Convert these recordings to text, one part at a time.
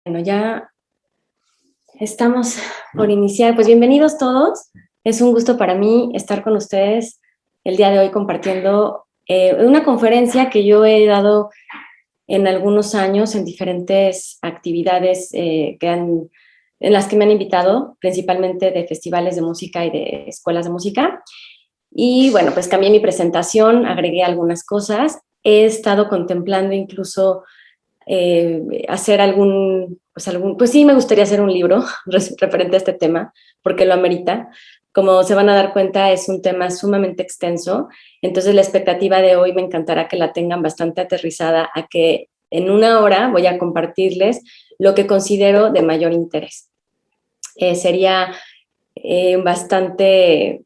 Bueno, ya estamos por iniciar. Pues bienvenidos todos. Es un gusto para mí estar con ustedes el día de hoy compartiendo una conferencia que yo he dado en algunos años en diferentes actividades en las que me han invitado, principalmente de festivales de música y de escuelas de música. Y bueno, pues cambié mi presentación, agregué algunas cosas. He estado contemplando incluso hacer pues sí me gustaría hacer un libro referente a este tema, porque lo amerita. Como se van a dar cuenta, es un tema sumamente extenso, entonces la expectativa de hoy me encantará que la tengan bastante aterrizada a que en una hora voy a compartirles lo que considero de mayor interés. Sería bastante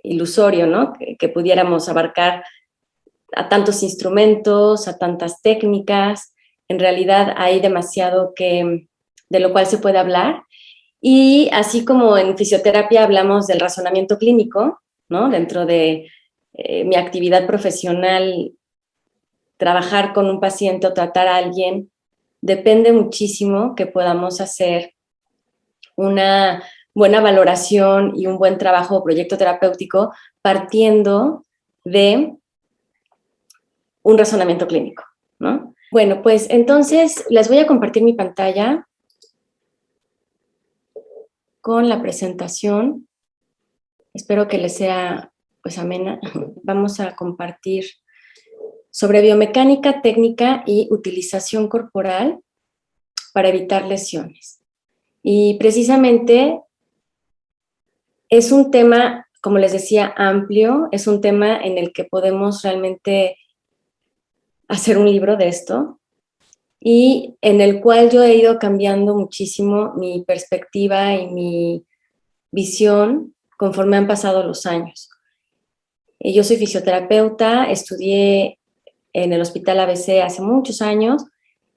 ilusorio, ¿no? Que pudiéramos abarcar a tantos instrumentos, a tantas técnicas. En realidad hay demasiado de lo cual se puede hablar. Y así como en fisioterapia hablamos del razonamiento clínico, ¿no? Dentro de mi actividad profesional, trabajar con un paciente o tratar a alguien, depende muchísimo que podamos hacer una buena valoración y un buen trabajo o proyecto terapéutico partiendo de un razonamiento clínico, ¿no? Bueno, pues entonces les voy a compartir mi pantalla con la presentación. Espero que les sea pues amena. Vamos a compartir sobre biomecánica, técnica y utilización corporal para evitar lesiones. Y precisamente es un tema, como les decía, amplio, es un tema en el que podemos realmente hacer un libro de esto, y en el cual yo he ido cambiando muchísimo mi perspectiva y mi visión conforme han pasado los años. Yo soy fisioterapeuta, estudié en el Hospital ABC hace muchos años,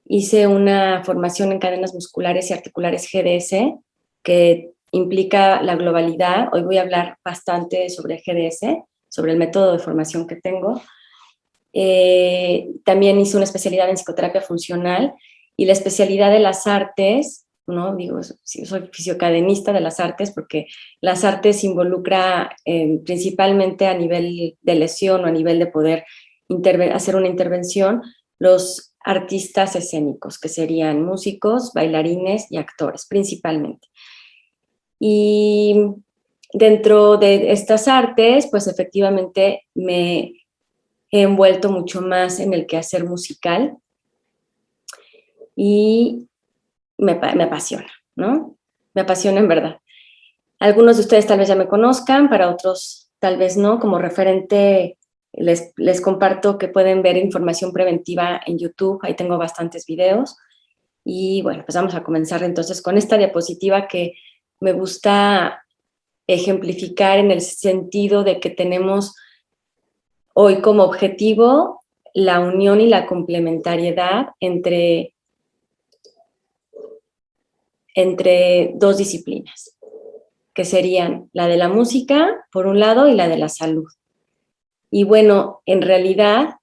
hice una formación en cadenas musculares y articulares GDS, que implica la globalidad. Hoy voy a hablar bastante sobre GDS, sobre el método de formación que tengo. También hice una especialidad en psicoterapia funcional y la especialidad de las artes, ¿no? Digo, soy fisiocadenista de las artes porque las artes involucra principalmente a nivel de lesión o a nivel de poder hacer una intervención, los artistas escénicos, que serían músicos, bailarines y actores principalmente. Y dentro de estas artes, pues efectivamente me he envuelto mucho más en el quehacer musical y me apasiona, ¿no? Me apasiona en verdad. Algunos de ustedes tal vez ya me conozcan, para otros tal vez no. Como referente les comparto que pueden ver información preventiva en YouTube, ahí tengo bastantes videos. Y bueno, pues vamos a comenzar entonces con esta diapositiva que me gusta ejemplificar en el sentido de que tenemos hoy como objetivo la unión y la complementariedad entre dos disciplinas, que serían la de la música, por un lado, y la de la salud. Y bueno, en realidad,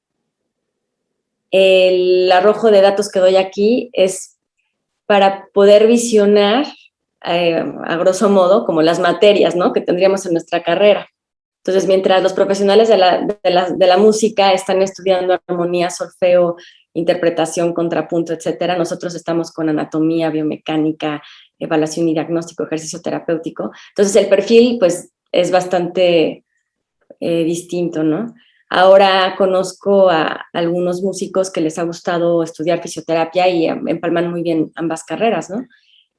el arrojo de datos que doy aquí es para poder visionar, a grosso modo, como las materias, ¿no?, que tendríamos en nuestra carrera. Entonces, mientras los profesionales de la música están estudiando armonía, solfeo, interpretación, contrapunto, etcétera, nosotros estamos con anatomía, biomecánica, evaluación y diagnóstico, ejercicio terapéutico. Entonces, el perfil, pues, es bastante distinto, ¿no? Ahora conozco a algunos músicos que les ha gustado estudiar fisioterapia y empalman muy bien ambas carreras, ¿no?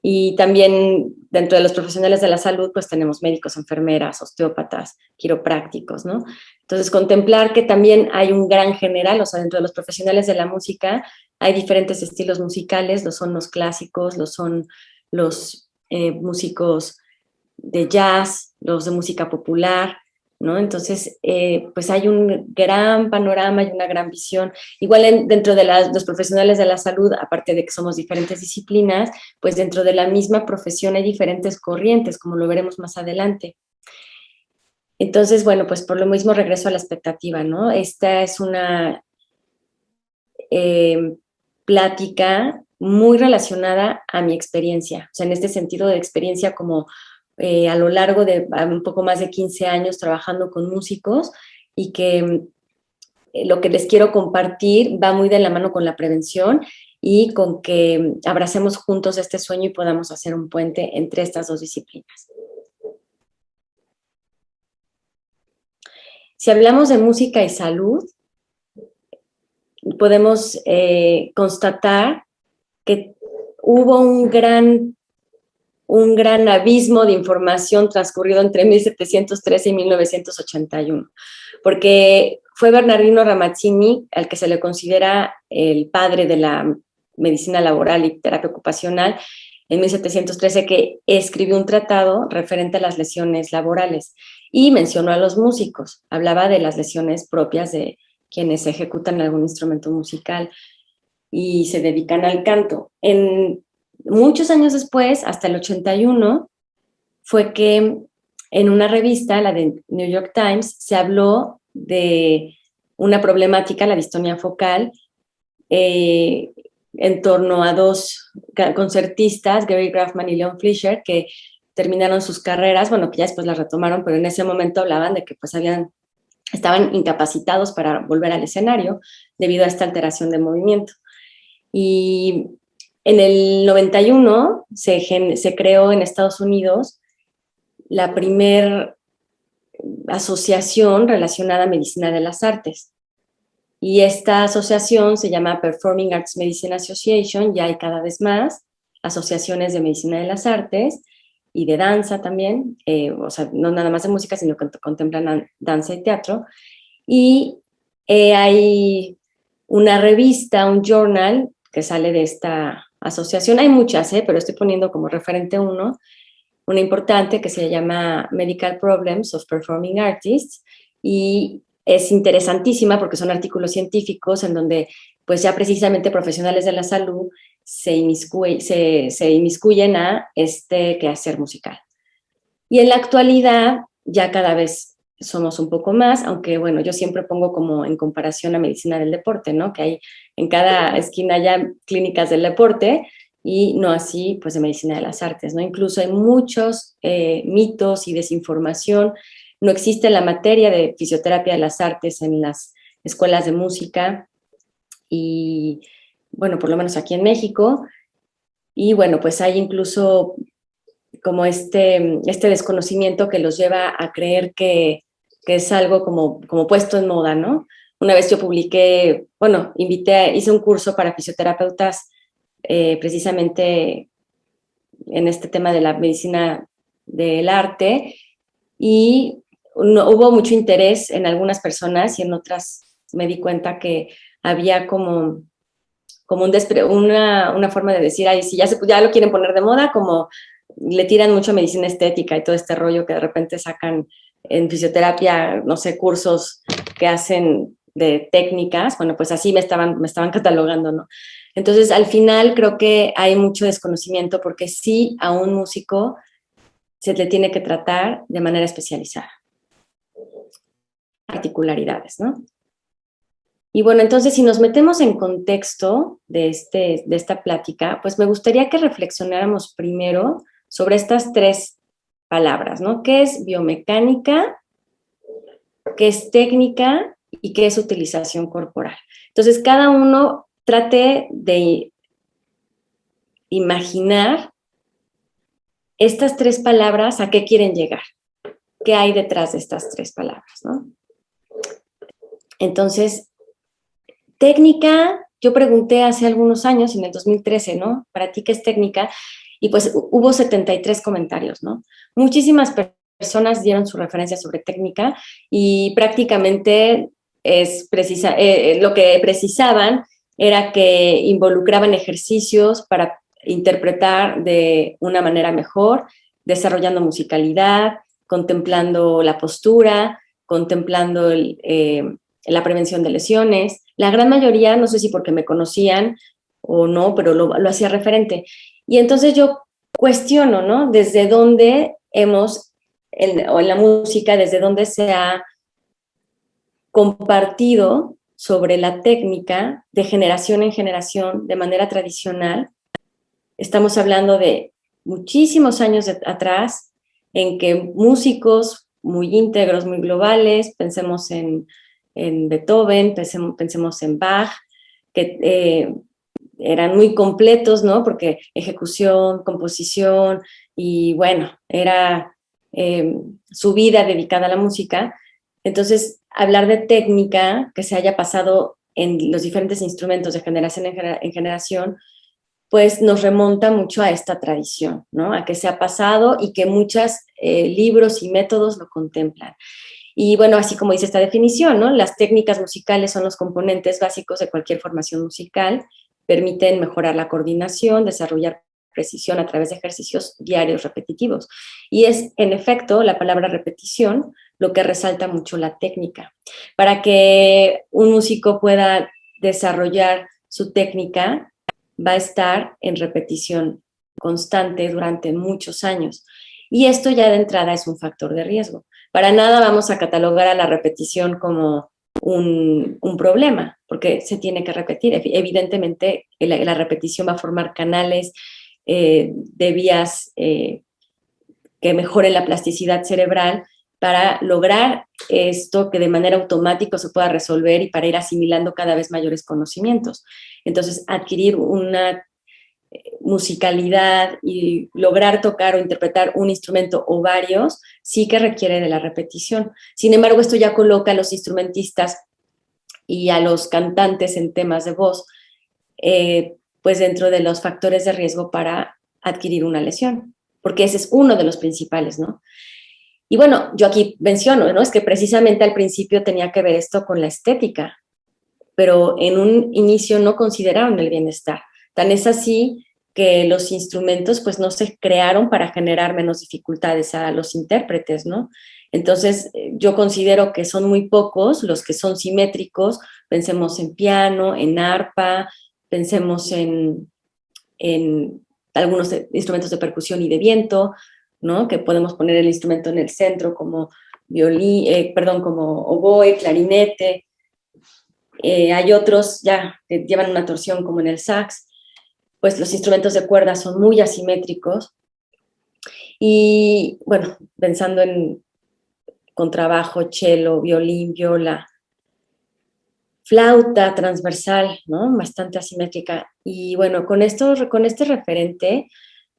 Y también dentro de los profesionales de la salud, pues tenemos médicos, enfermeras, osteópatas, quiroprácticos, ¿no? Entonces, contemplar que también hay un gran general, o sea, dentro de los profesionales de la música hay diferentes estilos musicales, lo son los clásicos, lo son los músicos de jazz, los de música popular, ¿no? Entonces, pues hay un gran panorama y una gran visión. Igual dentro de los profesionales de la salud, aparte de que somos diferentes disciplinas, pues dentro de la misma profesión hay diferentes corrientes, como lo veremos más adelante. Entonces, bueno, pues por lo mismo regreso a la expectativa, ¿no? Esta es una plática muy relacionada a mi experiencia, o sea, en este sentido de experiencia como a lo largo de un poco más de 15 años trabajando con músicos y que lo que les quiero compartir va muy de la mano con la prevención y con que abracemos juntos este sueño y podamos hacer un puente entre estas dos disciplinas. Si hablamos de música y salud, podemos constatar que hubo un gran abismo de información transcurrido entre 1713 y 1981, porque fue Bernardino Ramazzini, al que se le considera el padre de la medicina laboral y terapia ocupacional, en 1713, que escribió un tratado referente a las lesiones laborales y mencionó a los músicos, hablaba de las lesiones propias de quienes ejecutan algún instrumento musical y se dedican al canto. Muchos años después, hasta el 81, fue que en una revista, la de New York Times, se habló de una problemática, la distonía focal, en torno a dos concertistas, Gary Graffman y Leon Fleischer, que terminaron sus carreras, bueno, que ya después las retomaron, pero en ese momento hablaban de que pues estaban incapacitados para volver al escenario debido a esta alteración de movimiento. Y en el 91 se creó en Estados Unidos la primer asociación relacionada a medicina de las artes. Y esta asociación se llama Performing Arts Medicine Association, ya hay cada vez más asociaciones de medicina de las artes y de danza también, o sea, no nada más de música, sino que contemplan danza y teatro. Y hay una revista, un journal que sale de esta asociación. Hay muchas, pero estoy poniendo como referente una importante que se llama Medical Problems of Performing Artists, y es interesantísima porque son artículos científicos en donde pues ya precisamente profesionales de la salud se inmiscuyen a este quehacer musical. Y en la actualidad ya cada vez somos un poco más, aunque bueno, yo siempre pongo como en comparación a medicina del deporte, ¿no? Que hay en cada esquina ya clínicas del deporte, y no así pues de medicina de las artes, ¿no? Incluso hay muchos mitos y desinformación. No existe la materia de fisioterapia de las artes en las escuelas de música y bueno, por lo menos aquí en México. Y bueno, pues hay incluso como este desconocimiento que los lleva a creer que es algo como puesto en moda, ¿no? Una vez yo publiqué, bueno, hice un curso para fisioterapeutas precisamente en este tema de la medicina del arte, y hubo mucho interés en algunas personas y en otras me di cuenta que había como una forma de decir, ay, si ya lo quieren poner de moda, como le tiran mucho a medicina estética y todo este rollo que de repente sacan en fisioterapia, no sé, cursos que hacen de técnicas, bueno, pues así me estaban catalogando, ¿no? Entonces, al final creo que hay mucho desconocimiento porque sí a un músico se le tiene que tratar de manera especializada. Particularidades, ¿no? Y bueno, entonces si nos metemos en contexto de esta plática, pues me gustaría que reflexionáramos primero sobre estas tres palabras, ¿no? ¿Qué es biomecánica? ¿Qué es técnica? ¿Y qué es utilización corporal? Entonces, cada uno trate de imaginar estas tres palabras, ¿a qué quieren llegar? ¿Qué hay detrás de estas tres palabras, no? Entonces, técnica, yo pregunté hace algunos años, en el 2013, ¿no? ¿Para ti qué es técnica? Y pues hubo 73 comentarios, ¿no? Muchísimas personas dieron su referencia sobre técnica y prácticamente lo que precisaban era que involucraban ejercicios para interpretar de una manera mejor, desarrollando musicalidad, contemplando la postura, contemplando la prevención de lesiones. La gran mayoría, no sé si porque me conocían o no, pero lo hacía referente. Y entonces yo cuestiono, ¿no? Desde dónde o en la música, desde dónde se ha compartido sobre la técnica de generación en generación de manera tradicional. Estamos hablando de muchísimos años atrás, en que músicos muy íntegros, muy globales, pensemos en Beethoven, pensemos en Bach, que eran muy completos, ¿no? Porque ejecución, composición, y bueno, era su vida dedicada a la música. Entonces, hablar de técnica que se haya pasado en los diferentes instrumentos de generación en generación, pues nos remonta mucho a esta tradición, ¿no? A que se ha pasado y que muchos libros y métodos lo contemplan. Y bueno, así como dice esta definición, ¿no? Las técnicas musicales son los componentes básicos de cualquier formación musical, permiten mejorar la coordinación, desarrollar precisión a través de ejercicios diarios repetitivos. Y es, en efecto, la palabra repetición lo que resalta mucho la técnica. Para que un músico pueda desarrollar su técnica, va a estar en repetición constante durante muchos años. Y esto ya de entrada es un factor de riesgo. Para nada vamos a catalogar a la repetición como un problema, porque se tiene que repetir. Evidentemente, la repetición va a formar canales de vías que mejoren la plasticidad cerebral para lograr esto que de manera automática se pueda resolver y para ir asimilando cada vez mayores conocimientos. Entonces, adquirir una musicalidad y lograr tocar o interpretar un instrumento o varios, sí que requiere de la repetición. Sin embargo, esto ya coloca a los instrumentistas y a los cantantes en temas de voz, pues dentro de los factores de riesgo para adquirir una lesión, porque ese es uno de los principales, ¿no? Y bueno, yo aquí menciono, ¿no? Es que precisamente al principio tenía que ver esto con la estética, pero en un inicio no consideraron el bienestar. Tan es así que los instrumentos pues no se crearon para generar menos dificultades a los intérpretes, ¿no? Entonces yo considero que son muy pocos los que son simétricos, pensemos en piano, en arpa, pensemos en algunos instrumentos de percusión y de viento, ¿no? Que podemos poner el instrumento en el centro como como oboe, clarinete. Hay otros ya que llevan una torsión como en el sax, pues los instrumentos de cuerda son muy asimétricos. Y bueno, pensando en contrabajo, cello, violín, viola, flauta transversal, ¿no? Bastante asimétrica. Y bueno, con este referente,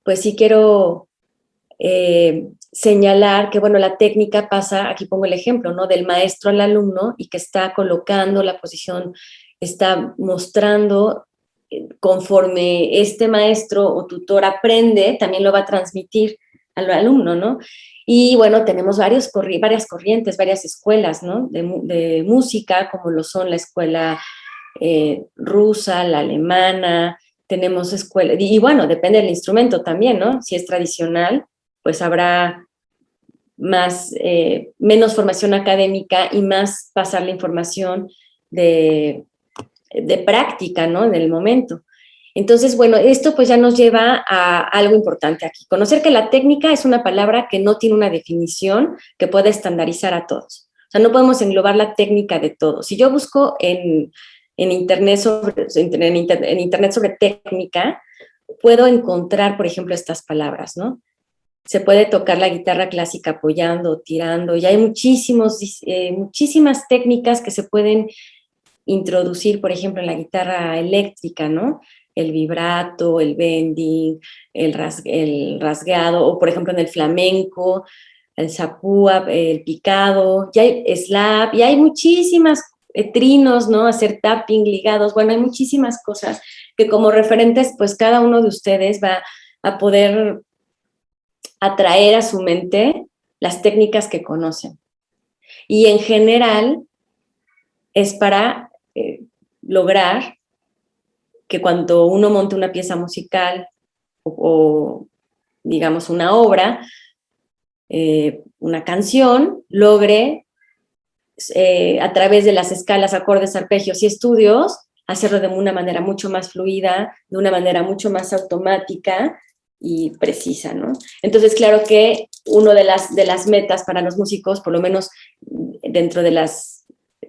pues sí quiero señalar que, bueno, la técnica pasa, aquí pongo el ejemplo, ¿no? Del maestro al alumno y que está colocando la posición, está mostrando conforme este maestro o tutor aprende, también lo va a transmitir al alumno, ¿no? Y bueno, tenemos varias corrientes, varias escuelas, ¿no? De música, como lo son la escuela rusa, la alemana, tenemos escuelas, y bueno, depende del instrumento también, ¿no? Si es tradicional, pues habrá menos formación académica y más pasar la información de práctica, ¿no? En el momento. Entonces, bueno, esto pues ya nos lleva a algo importante aquí. Conocer que la técnica es una palabra que no tiene una definición que pueda estandarizar a todos. O sea, no podemos englobar la técnica de todos. Si yo busco en internet sobre técnica, puedo encontrar, por ejemplo, estas palabras, ¿no? Se puede tocar la guitarra clásica apoyando, tirando, y hay muchísimas técnicas que se pueden introducir, por ejemplo, en la guitarra eléctrica, ¿no? El vibrato, el bending, el rasgado, o por ejemplo en el flamenco, el zapúa, el picado, ya hay slap, y hay muchísimas trinos, ¿no? Hacer tapping, ligados, bueno, hay muchísimas cosas que como referentes, pues cada uno de ustedes va a poder atraer a su mente las técnicas que conocen. Y en general es para lograr que cuando uno monte una pieza musical o digamos una obra, una canción, logre a través de las escalas, acordes, arpegios y estudios, hacerlo de una manera mucho más fluida, de una manera mucho más automática y precisa, ¿no? Entonces, claro que una de las metas para los músicos, por lo menos dentro de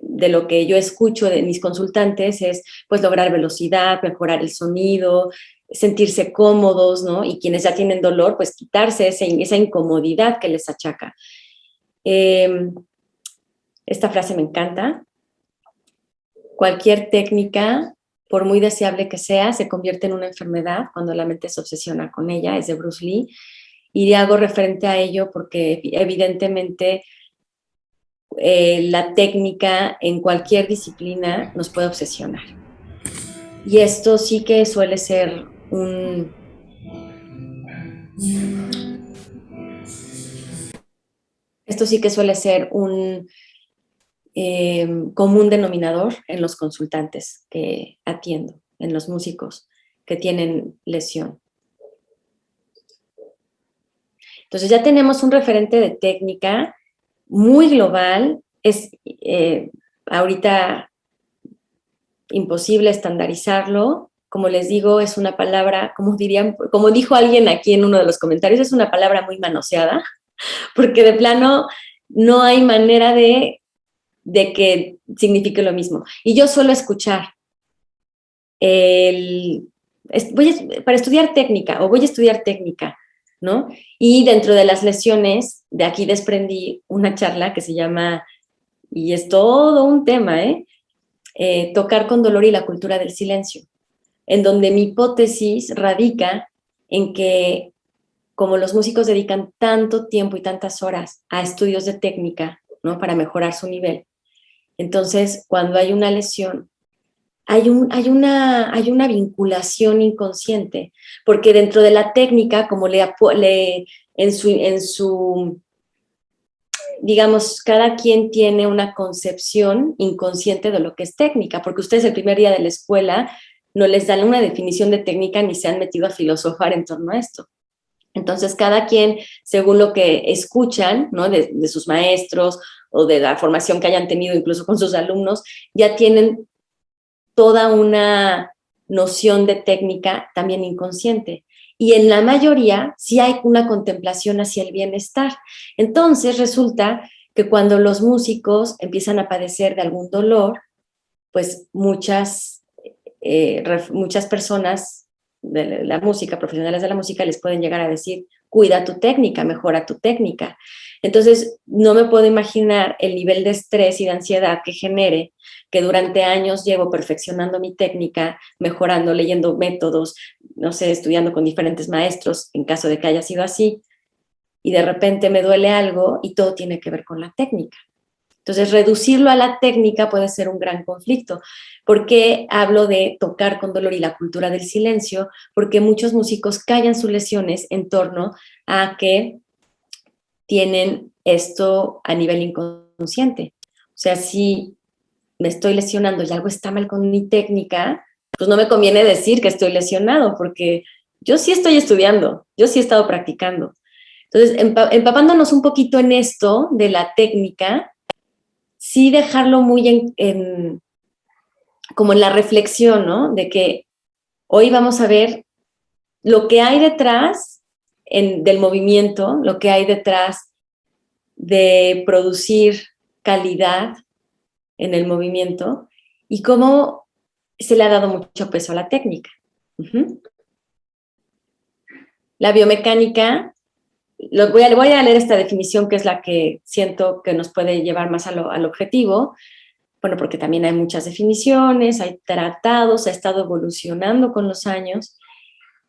de lo que yo escucho de mis consultantes es pues lograr velocidad, mejorar el sonido, sentirse cómodos, ¿no? Y quienes ya tienen dolor, pues quitarse esa incomodidad que les achaca. Esta frase me encanta. Cualquier técnica, por muy deseable que sea, se convierte en una enfermedad cuando la mente se obsesiona con ella. Es de Bruce Lee. Y hago referente a ello porque evidentemente la técnica en cualquier disciplina nos puede obsesionar. Y esto sí que suele ser un... Esto sí que suele ser un común denominador en los consultantes que atiendo, en los músicos que tienen lesión. Entonces ya tenemos un referente de técnica muy global. Es ahorita imposible estandarizarlo. Como les digo, es una palabra, como dijo alguien aquí en uno de los comentarios, es una palabra muy manoseada, porque de plano no hay manera de que signifique lo mismo. Y yo suelo escuchar para estudiar técnica o voy a estudiar técnica, ¿no? Y dentro de las lesiones, de aquí desprendí una charla que se llama, y es todo un tema, tocar con dolor y la cultura del silencio, en donde mi hipótesis radica en que como los músicos dedican tanto tiempo y tantas horas a estudios de técnica, ¿no? Para mejorar su nivel, entonces cuando hay una lesión, hay una vinculación inconsciente, porque dentro de la técnica, como en su, digamos, cada quien tiene una concepción inconsciente de lo que es técnica, porque ustedes el primer día de la escuela no les dan una definición de técnica ni se han metido a filosofar en torno a esto. Entonces, cada quien, según lo que escuchan, ¿no? de sus maestros o de la formación que hayan tenido incluso con sus alumnos, ya tienen toda una noción de técnica también inconsciente. Y en la mayoría sí hay una contemplación hacia el bienestar. Entonces resulta que cuando los músicos empiezan a padecer de algún dolor, pues muchas personas de la música, profesionales de la música, les pueden llegar a decir, cuida tu técnica, mejora tu técnica. Entonces, no me puedo imaginar el nivel de estrés y de ansiedad que genere que durante años llevo perfeccionando mi técnica, mejorando, leyendo métodos, no sé, estudiando con diferentes maestros, en caso de que haya sido así, y de repente me duele algo y todo tiene que ver con la técnica. Entonces, reducirlo a la técnica puede ser un gran conflicto. ¿Por qué hablo de tocar con dolor y la cultura del silencio? Porque muchos músicos callan sus lesiones en torno a que tienen esto a nivel inconsciente. O sea, si me estoy lesionando y algo está mal con mi técnica, pues no me conviene decir que estoy lesionado, porque yo sí estoy estudiando, yo sí he estado practicando. Entonces, empapándonos un poquito en esto de la técnica, sí dejarlo muy como en la reflexión, ¿no? De que hoy vamos a ver lo que hay detrás del movimiento, lo que hay detrás de producir calidad en el movimiento y cómo se le ha dado mucho peso a la técnica. La biomecánica, voy a leer esta definición que es la que siento que nos puede llevar más al objetivo. Bueno, porque también hay muchas definiciones, hay tratados, ha estado evolucionando con los años.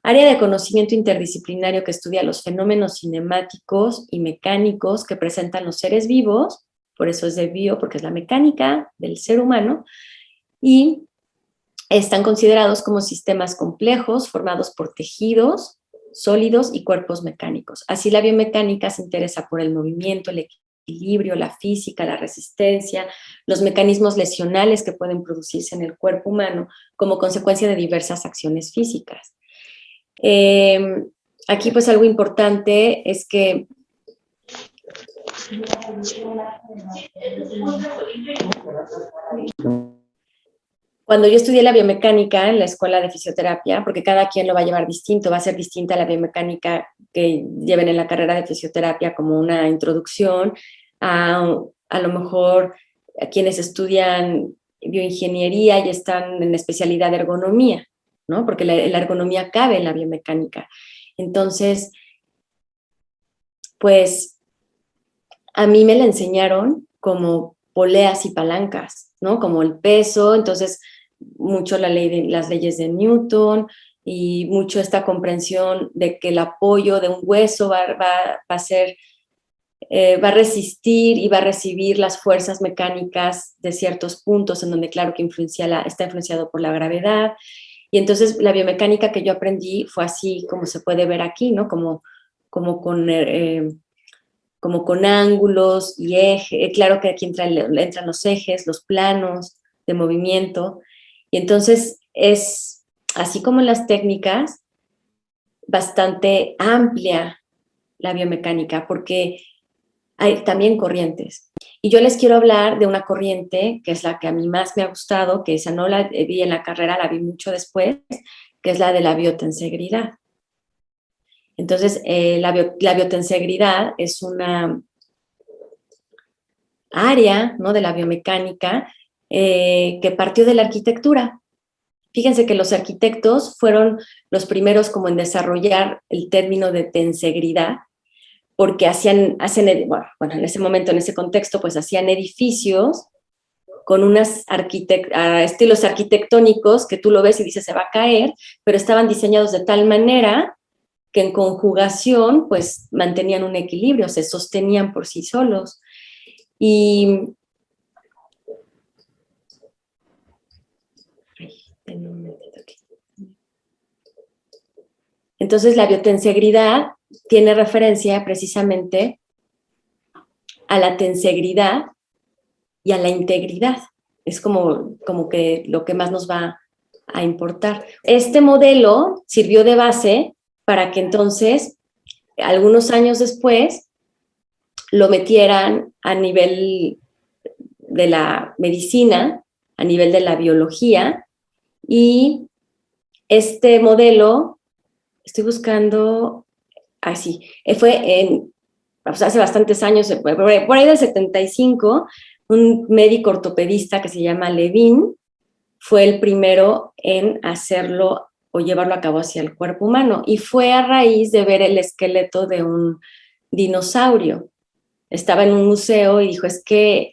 Área de conocimiento interdisciplinario que estudia los fenómenos cinemáticos y mecánicos que presentan los seres vivos, por eso es de bio, porque es la mecánica del ser humano, y están considerados como sistemas complejos formados por tejidos, sólidos y cuerpos mecánicos. Así la biomecánica se interesa por el movimiento, el equilibrio, la física, la resistencia, los mecanismos lesionales que pueden producirse en el cuerpo humano como consecuencia de diversas acciones físicas. Aquí pues algo importante es que cuando yo estudié la biomecánica en la escuela de fisioterapia, porque cada quien lo va a llevar distinto, va a ser distinta la biomecánica que lleven en la carrera de fisioterapia como una introducción a lo mejor a quienes estudian bioingeniería y están en especialidad de ergonomía, ¿no? Porque la ergonomía cabe en la biomecánica. Entonces, pues a mí me la enseñaron como poleas y palancas, ¿no? Como el peso, entonces mucho las leyes de Newton y mucho esta comprensión de que el apoyo de un hueso va a ser, va a resistir y va a recibir las fuerzas mecánicas de ciertos puntos en donde claro que está influenciado por la gravedad. Y entonces la biomecánica que yo aprendí fue así como se puede ver aquí, ¿no? Como con ángulos y ejes, claro que aquí entran los ejes, los planos de movimiento, y entonces es, así como en las técnicas, bastante amplia la biomecánica, porque hay también corrientes. Y yo les quiero hablar de una corriente, que es la que a mí más me ha gustado, que esa no la vi en la carrera, la vi mucho después, que es la de la biotensegridad. Entonces, la biotensegridad es una área, ¿no?, de la biomecánica que partió de la arquitectura. Fíjense que los arquitectos fueron los primeros como en desarrollar el término de tensegridad, porque bueno, en ese momento, en ese contexto, pues hacían edificios con unos estilos arquitectónicos que tú lo ves y dices se va a caer, pero estaban diseñados de tal manera que en conjugación pues mantenían un equilibrio, se sostenían por sí solos. Y entonces la biotensegridad tiene referencia precisamente a la tensegridad y a la integridad. Es como que lo que más nos va a importar. Este modelo sirvió de base para que entonces, algunos años después, lo metieran a nivel de la medicina, a nivel de la biología, y este modelo, estoy buscando, así, hace bastantes años, por ahí del 75, un médico ortopedista que se llama Levin fue el primero en hacerlo o llevarlo a cabo hacia el cuerpo humano, y fue a raíz de ver el esqueleto de un dinosaurio. Estaba en un museo y dijo, es que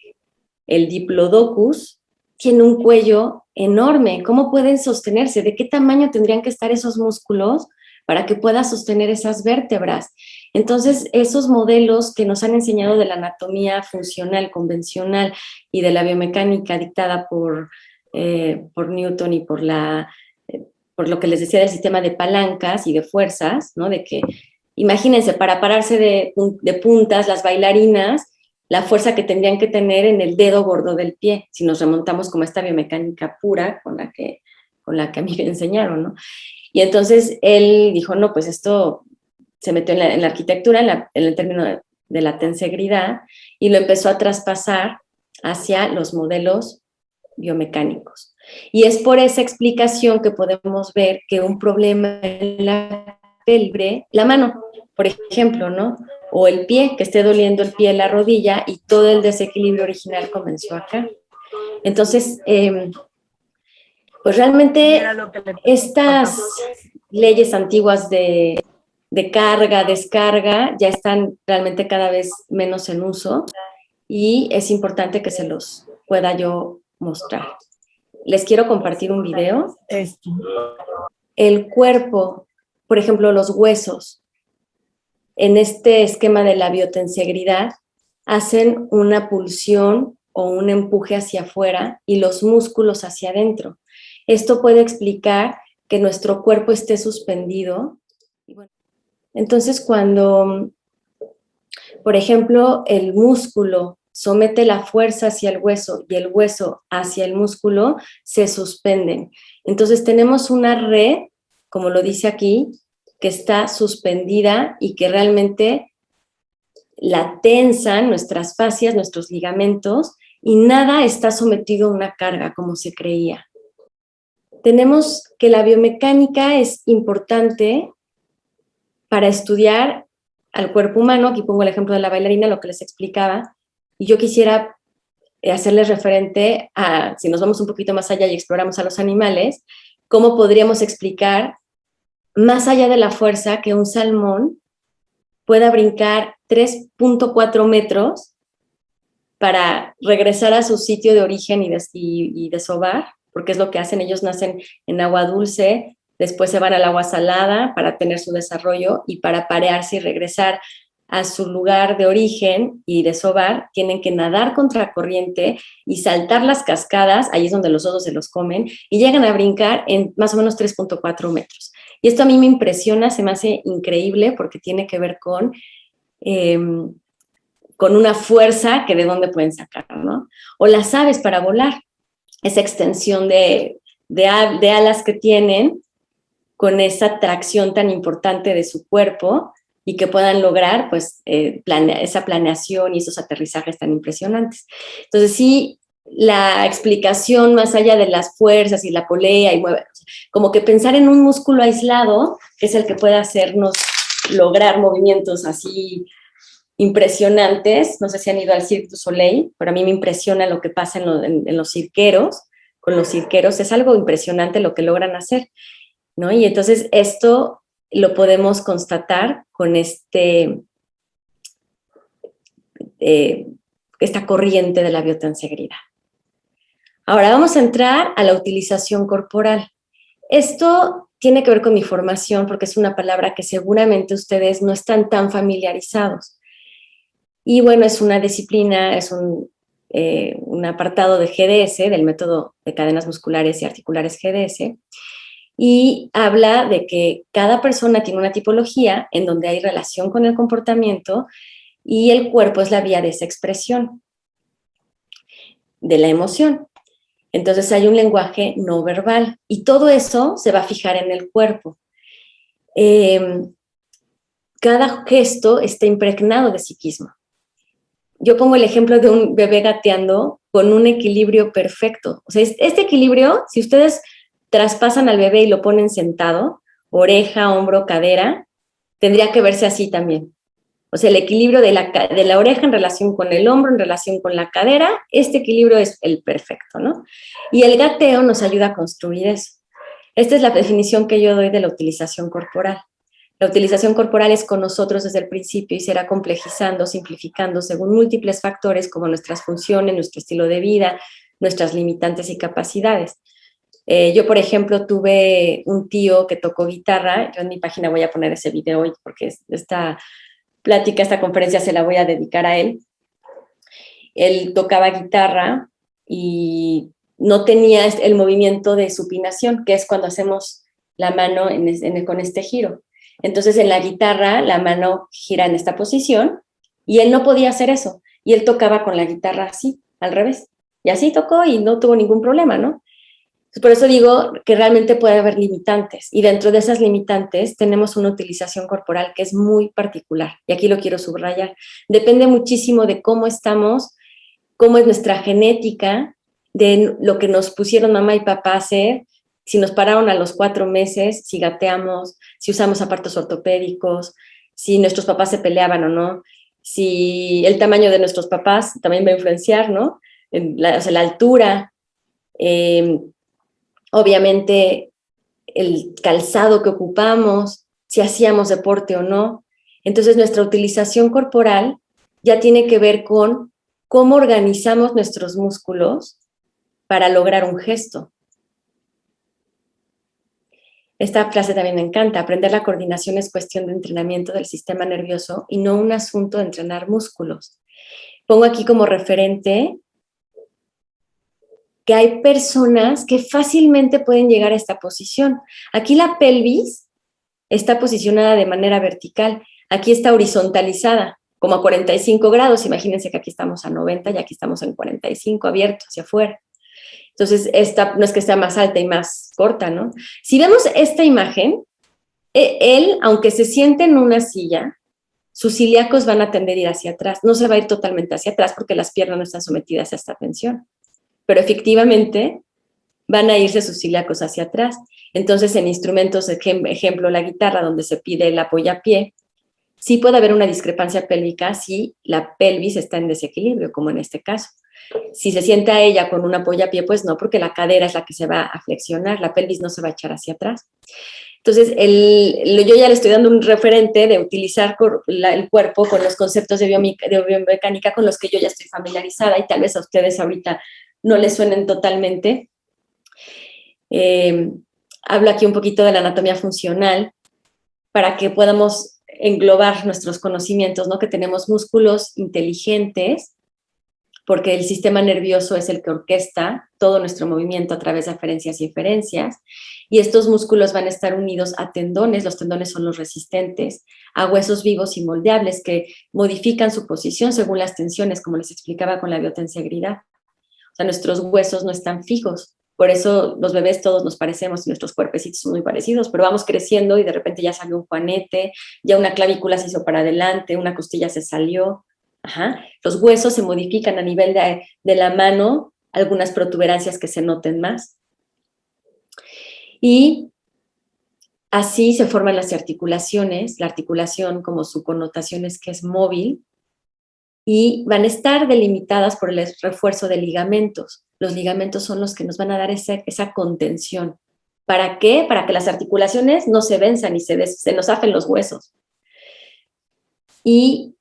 el Diplodocus tiene un cuello enorme, ¿cómo pueden sostenerse? ¿De qué tamaño tendrían que estar esos músculos para que pueda sostener esas vértebras? Entonces, esos modelos que nos han enseñado de la anatomía funcional, convencional y de la biomecánica dictada por Newton y por lo que les decía del sistema de palancas y de fuerzas, ¿no? De que, imagínense, para pararse de puntas, las bailarinas, la fuerza que tendrían que tener en el dedo gordo del pie, si nos remontamos como esta biomecánica pura con la que a mí me enseñaron, ¿no? Y entonces él dijo, no, pues esto se metió en la arquitectura, en el término de la tensegridad, y lo empezó a traspasar hacia los modelos biomecánicos. Y es por esa explicación que podemos ver que un problema en la pelve, la mano, por ejemplo, ¿no? O el pie, que esté doliendo el pie, la rodilla, y todo el desequilibrio original comenzó acá. Entonces, pues realmente estas leyes antiguas de carga, descarga, ya están realmente cada vez menos en uso, y es importante que se los pueda yo mostrar. Les quiero compartir un video. El cuerpo, por ejemplo, los huesos, en este esquema de la biotensegridad, hacen una pulsión o un empuje hacia afuera y los músculos hacia adentro. Esto puede explicar que nuestro cuerpo esté suspendido. Entonces, cuando, por ejemplo, el músculo somete la fuerza hacia el hueso y el hueso hacia el músculo, se suspenden. Entonces tenemos una red, como lo dice aquí, que está suspendida y que realmente la tensan nuestras fascias, nuestros ligamentos, y nada está sometido a una carga como se creía. Tenemos que la biomecánica es importante para estudiar al cuerpo humano. Aquí pongo el ejemplo de la bailarina, lo que les explicaba, y yo quisiera hacerles referente a, si nos vamos un poquito más allá y exploramos a los animales, cómo podríamos explicar, más allá de la fuerza, que un salmón pueda brincar 3.4 metros para regresar a su sitio de origen y desovar, porque es lo que hacen. Ellos nacen en agua dulce, después se van al agua salada para tener su desarrollo, y para parearse y regresar a su lugar de origen y desovar, tienen que nadar contracorriente y saltar las cascadas, ahí es donde los osos se los comen, y llegan a brincar en más o menos 3.4 metros. Y esto a mí me impresiona, se me hace increíble, porque tiene que ver con una fuerza que de dónde pueden sacar, ¿no? O las aves para volar, esa extensión de alas que tienen, con esa tracción tan importante de su cuerpo, y que puedan lograr pues esa planeación y esos aterrizajes tan impresionantes. Entonces sí, la explicación más allá de las fuerzas y la polea y mueve, como que pensar en un músculo aislado, que es el que puede hacernos lograr movimientos así impresionantes. No sé si han ido al Cirque du Soleil, pero a mí me impresiona lo que pasa en los cirqueros, con los cirqueros, es algo impresionante lo que logran hacer, ¿no? Y entonces esto lo podemos constatar con esta corriente de la biotensegridad. Ahora vamos a entrar a la utilización corporal. Esto tiene que ver con mi formación, porque es una palabra que seguramente ustedes no están tan familiarizados. Y bueno, es una disciplina, es un apartado de GDS, del método de cadenas musculares y articulares GDS, y habla de que cada persona tiene una tipología en donde hay relación con el comportamiento, y el cuerpo es la vía de esa expresión de la emoción. Entonces hay un lenguaje no verbal, y todo eso se va a fijar en el cuerpo. Cada gesto está impregnado de psiquismo. Yo pongo el ejemplo de un bebé gateando con un equilibrio perfecto. O sea, este equilibrio, si ustedes traspasan al bebé y lo ponen sentado, oreja, hombro, cadera, tendría que verse así también. O sea, el equilibrio de la oreja en relación con el hombro, en relación con la cadera, este equilibrio es el perfecto, ¿no? Y el gateo nos ayuda a construir eso. Esta es la definición que yo doy de la utilización corporal. La utilización corporal es con nosotros desde el principio y se irá complejizando, simplificando según múltiples factores como nuestras funciones, nuestro estilo de vida, nuestras limitantes y capacidades. Yo, por ejemplo, tuve un tío que tocó guitarra. Yo en mi página voy a poner ese video hoy, porque esta plática, esta conferencia se la voy a dedicar a él. Él tocaba guitarra y no tenía el movimiento de supinación, que es cuando hacemos la mano con este giro. Entonces en la guitarra la mano gira en esta posición y él no podía hacer eso. Y él tocaba con la guitarra así, al revés. Y así tocó y no tuvo ningún problema, ¿no? Por eso digo que realmente puede haber limitantes, y dentro de esas limitantes tenemos una utilización corporal que es muy particular, y aquí lo quiero subrayar. Depende muchísimo de cómo estamos, cómo es nuestra genética, de lo que nos pusieron mamá y papá a hacer, si nos pararon a los 4 meses, si gateamos, si usamos zapatos ortopédicos, si nuestros papás se peleaban o no, si el tamaño de nuestros papás también va a influenciar, ¿no? O sea, la altura, obviamente el calzado que ocupamos, si hacíamos deporte o no. Entonces nuestra utilización corporal ya tiene que ver con cómo organizamos nuestros músculos para lograr un gesto. Esta frase también me encanta: aprender la coordinación es cuestión de entrenamiento del sistema nervioso y no un asunto de entrenar músculos. Pongo aquí como referente que hay personas que fácilmente pueden llegar a esta posición. Aquí la pelvis está posicionada de manera vertical, aquí está horizontalizada, como a 45 grados. Imagínense que aquí estamos a 90 y aquí estamos en 45, abierto hacia afuera. Entonces, esta no es que sea más alta y más corta, ¿no? Si vemos esta imagen, él, aunque se siente en una silla, sus ilíacos van a tender a ir hacia atrás. No se va a ir totalmente hacia atrás porque las piernas no están sometidas a esta tensión, pero efectivamente van a irse sus ilíacos hacia atrás. Entonces, en instrumentos, ejemplo, la guitarra, donde se pide el apoyapié, sí puede haber una discrepancia pélvica si la pelvis está en desequilibrio, como en este caso. Si se sienta ella con un apoyapié, pues no, porque la cadera es la que se va a flexionar, la pelvis no se va a echar hacia atrás. Entonces, yo ya le estoy dando un referente de utilizar el cuerpo con los conceptos de biomecánica con los que yo ya estoy familiarizada y tal vez a ustedes ahorita no les suenen totalmente. Hablo aquí un poquito de la anatomía funcional para que podamos englobar nuestros conocimientos, ¿no? Que tenemos músculos inteligentes, porque el sistema nervioso es el que orquesta todo nuestro movimiento a través de aferencias y eferencias, y estos músculos van a estar unidos a tendones, los tendones son los resistentes, a huesos vivos y moldeables que modifican su posición según las tensiones, como les explicaba con la biotensegridad. O sea, nuestros huesos no están fijos, por eso los bebés todos nos parecemos y nuestros cuerpecitos son muy parecidos, pero vamos creciendo y de repente ya salió un juanete, ya una clavícula se hizo para adelante, una costilla se salió. Ajá. Los huesos se modifican a nivel de la mano, algunas protuberancias que se noten más. Y así se forman las articulaciones, la articulación como su connotación es que es móvil, y van a estar delimitadas por el refuerzo de ligamentos. Los ligamentos son los que nos van a dar esa contención. ¿Para qué? Para que las articulaciones no se venzan y se nos afen los huesos. Y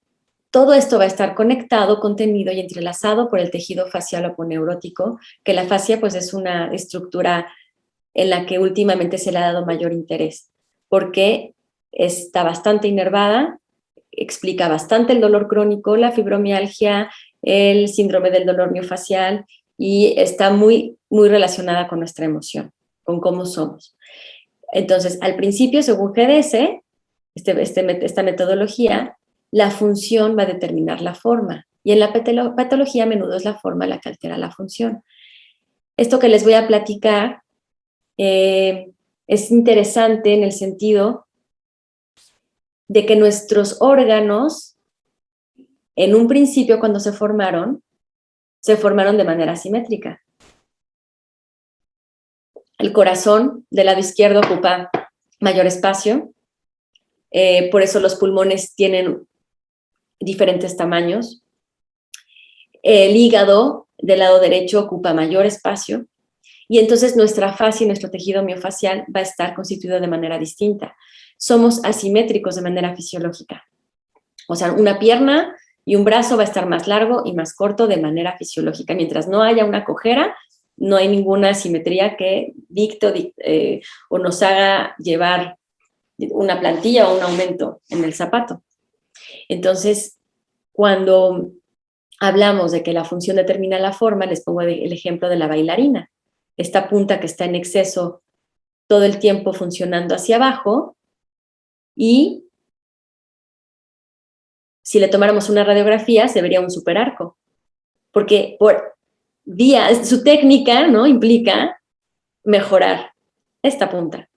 todo esto va a estar conectado, contenido y entrelazado por el tejido facial aponeurótico, que la fascia pues es una estructura en la que últimamente se le ha dado mayor interés, porque está bastante inervada, explica bastante el dolor crónico, la fibromialgia, el síndrome del dolor miofacial, y está muy, muy relacionada con nuestra emoción, con cómo somos. Entonces, al principio, según GDS, esta metodología, la función va a determinar la forma, y en la patología a menudo es la forma la que altera la función. Esto que les voy a platicar es interesante en el sentido de que nuestros órganos, en un principio cuando se formaron de manera asimétrica. El corazón del lado izquierdo ocupa mayor espacio, por eso los pulmones tienen diferentes tamaños. El hígado del lado derecho ocupa mayor espacio, y entonces nuestra fascia y nuestro tejido miofacial va a estar constituido de manera distinta. Somos asimétricos de manera fisiológica. O sea, una pierna y un brazo va a estar más largo y más corto de manera fisiológica. Mientras no haya una cojera, no hay ninguna asimetría que dicte o nos haga llevar una plantilla o un aumento en el zapato. Entonces, cuando hablamos de que la función determina la forma, les pongo el ejemplo de la bailarina. Esta punta que está en exceso todo el tiempo funcionando hacia abajo, y si le tomáramos una radiografía se vería un superarco, porque su técnica, ¿no?, implica mejorar esta punta.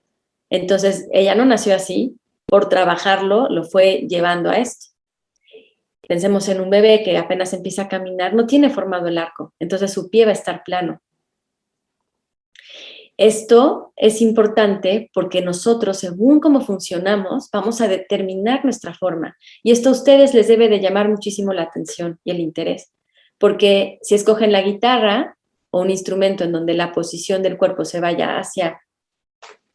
Entonces, ella no nació así, por trabajarlo lo fue llevando a esto. Pensemos en un bebé que apenas empieza a caminar, no tiene formado el arco, entonces su pie va a estar plano. Esto es importante porque nosotros, según cómo funcionamos, vamos a determinar nuestra forma. Y esto a ustedes les debe de llamar muchísimo la atención y el interés. Porque si escogen la guitarra o un instrumento en donde la posición del cuerpo se vaya hacia,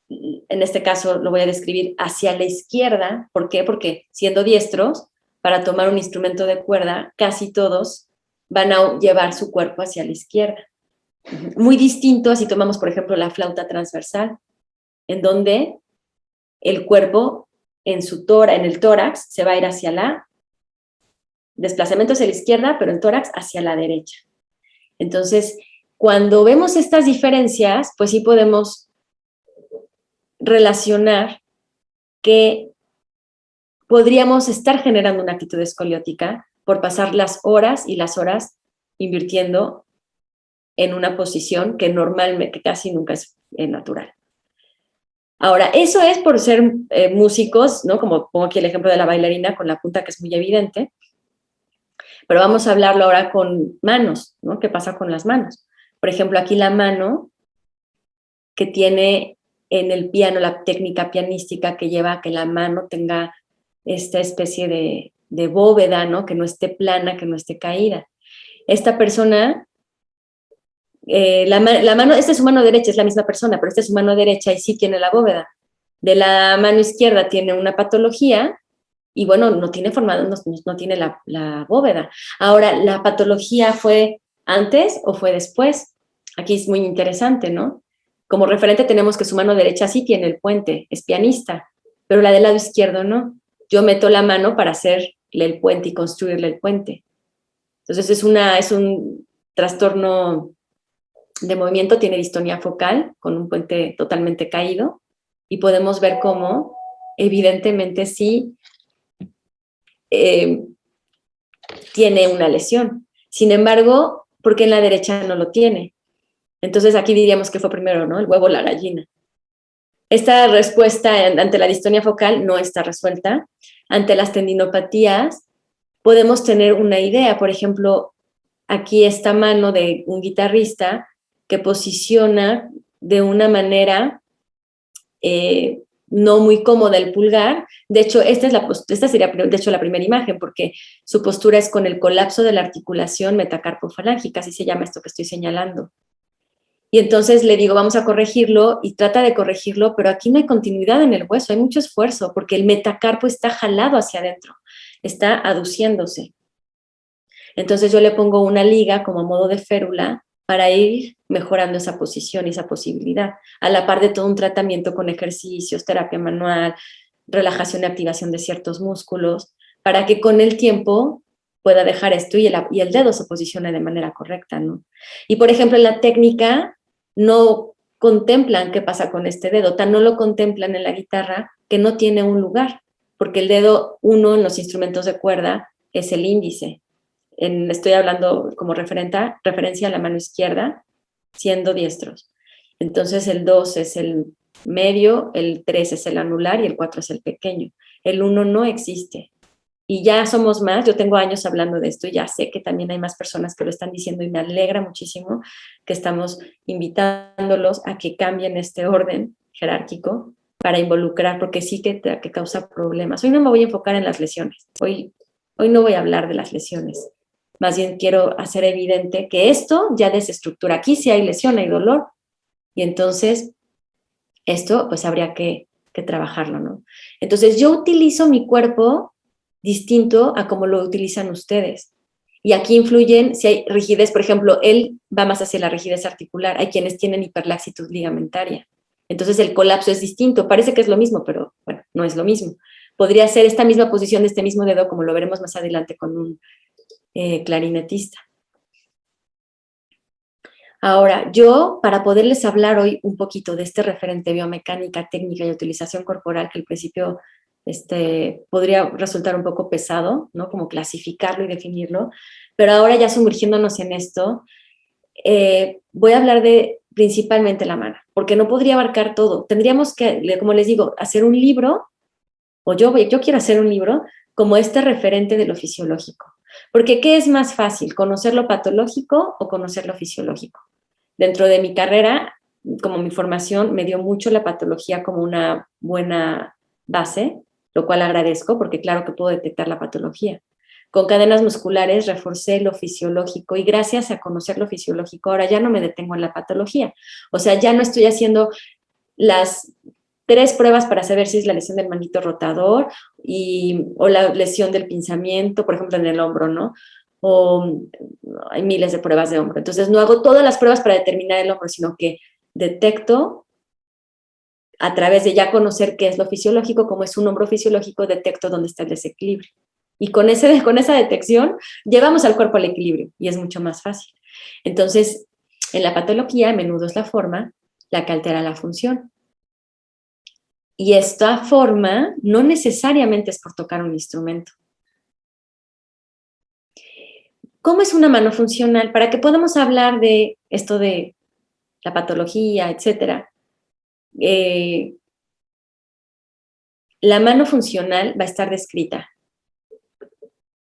en este caso lo voy a describir, hacia la izquierda. ¿Por qué? Porque siendo diestros, para tomar un instrumento de cuerda, casi todos van a llevar su cuerpo hacia la izquierda. Muy distinto si tomamos, por ejemplo, la flauta transversal, en donde el cuerpo en el tórax se va a ir hacia desplazamiento hacia la izquierda, pero en tórax hacia la derecha. Entonces, cuando vemos estas diferencias, pues sí podemos relacionar que podríamos estar generando una actitud escoliótica por pasar las horas y las horas invirtiendo en una posición que normalmente, que casi nunca es natural. Ahora, eso es por ser músicos, ¿no? Como pongo aquí el ejemplo de la bailarina con la punta que es muy evidente, pero vamos a hablarlo ahora con manos, ¿no? ¿Qué pasa con las manos? Por ejemplo, aquí la mano que tiene en el piano la técnica pianística que lleva a que la mano tenga esta especie de bóveda, ¿no? Que no esté plana, que no esté caída. esta persona, la mano, esta es su mano derecha, es la misma persona, pero esta es su mano derecha y sí tiene la bóveda. De la mano izquierda tiene una patología y bueno, no tiene formado, no tiene la bóveda. Ahora, ¿la patología fue antes o fue después? Aquí es muy interesante, ¿no? Como referente tenemos que su mano derecha sí tiene el puente, es pianista, pero la del lado izquierdo no. Yo meto la mano para hacerle el puente y construirle el puente. Entonces es un trastorno de movimiento, tiene distonía focal con un puente totalmente caído y podemos ver cómo evidentemente sí eh, tiene una lesión. Sin embargo, ¿por qué en la derecha no lo tiene? Entonces aquí diríamos que fue primero, ¿no? El huevo o la gallina. Esta respuesta ante la distonía focal no está resuelta. Ante las tendinopatías podemos tener una idea. Por ejemplo, aquí esta mano de un guitarrista que posiciona de una manera no muy cómoda el pulgar. De hecho, esta sería de hecho la primera imagen, porque su postura es con el colapso de la articulación metacarpofalángica, así se llama esto que estoy señalando. Y entonces le digo, vamos a corregirlo y trata de corregirlo, pero aquí no hay continuidad en el hueso, hay mucho esfuerzo porque el metacarpo está jalado hacia adentro, está aduciéndose. Entonces yo le pongo una liga como modo de férula para ir mejorando esa posición y esa posibilidad, a la par de todo un tratamiento con ejercicios, terapia manual, relajación y activación de ciertos músculos, para que con el tiempo pueda dejar esto y el dedo se posicione de manera correcta, ¿no? Y por ejemplo, en la técnica no contemplan qué pasa con este dedo, tan no lo contemplan en la guitarra que no tiene un lugar, porque el dedo uno en los instrumentos de cuerda es el índice. Estoy hablando como referencia a la mano izquierda, siendo diestros. Entonces el 2 es el medio, el 3 es el anular y el 4 es el pequeño. El 1 no existe. Y ya somos más, yo tengo años hablando de esto y ya sé que también hay más personas que lo están diciendo y me alegra muchísimo que estamos invitándolos a que cambien este orden jerárquico para involucrar, porque sí que causa problemas. Hoy no me voy a enfocar en las lesiones, hoy no voy a hablar de las lesiones, más bien quiero hacer evidente que esto ya desestructura. Aquí sí hay lesión, hay dolor, y entonces esto pues habría que trabajarlo, ¿no? Entonces yo utilizo mi cuerpo distinto a como lo utilizan ustedes. Y aquí influyen, si hay rigidez, por ejemplo, él va más hacia la rigidez articular, hay quienes tienen hiperlaxitud ligamentaria. Entonces el colapso es distinto, parece que es lo mismo, pero bueno, no es lo mismo. Podría ser esta misma posición de este mismo dedo, como lo veremos más adelante con un clarinetista. Ahora, yo, para poderles hablar hoy un poquito de este referente biomecánica, técnica y utilización corporal, que al principio podría resultar un poco pesado, ¿no? Como clasificarlo y definirlo, pero ahora ya sumergiéndonos en esto, voy a hablar de principalmente la mano, porque no podría abarcar todo. Tendríamos que, como les digo, hacer un libro, o yo quiero hacer un libro como este referente de lo fisiológico. Porque, ¿qué es más fácil? ¿Conocer lo patológico o conocer lo fisiológico? Dentro de mi carrera, como mi formación, me dio mucho la patología como una buena base, lo cual agradezco porque claro que puedo detectar la patología. Con cadenas musculares reforcé lo fisiológico y gracias a conocer lo fisiológico ahora ya no me detengo en la patología. O sea, ya no estoy haciendo las 3 pruebas para saber si es la lesión del manguito rotador o la lesión del pinzamiento, por ejemplo, en el hombro, ¿no? O hay miles de pruebas de hombro. Entonces, no hago todas las pruebas para determinar el hombro, sino que detecto a través de ya conocer qué es lo fisiológico, como es un hombro fisiológico, detecto dónde está el desequilibrio. Y con esa detección llevamos al cuerpo al equilibrio y es mucho más fácil. Entonces, en la patología, a menudo es la forma la que altera la función. Y esta forma no necesariamente es por tocar un instrumento. ¿Cómo es una mano funcional? Para que podamos hablar de esto de la patología, etcétera. La mano funcional va a estar descrita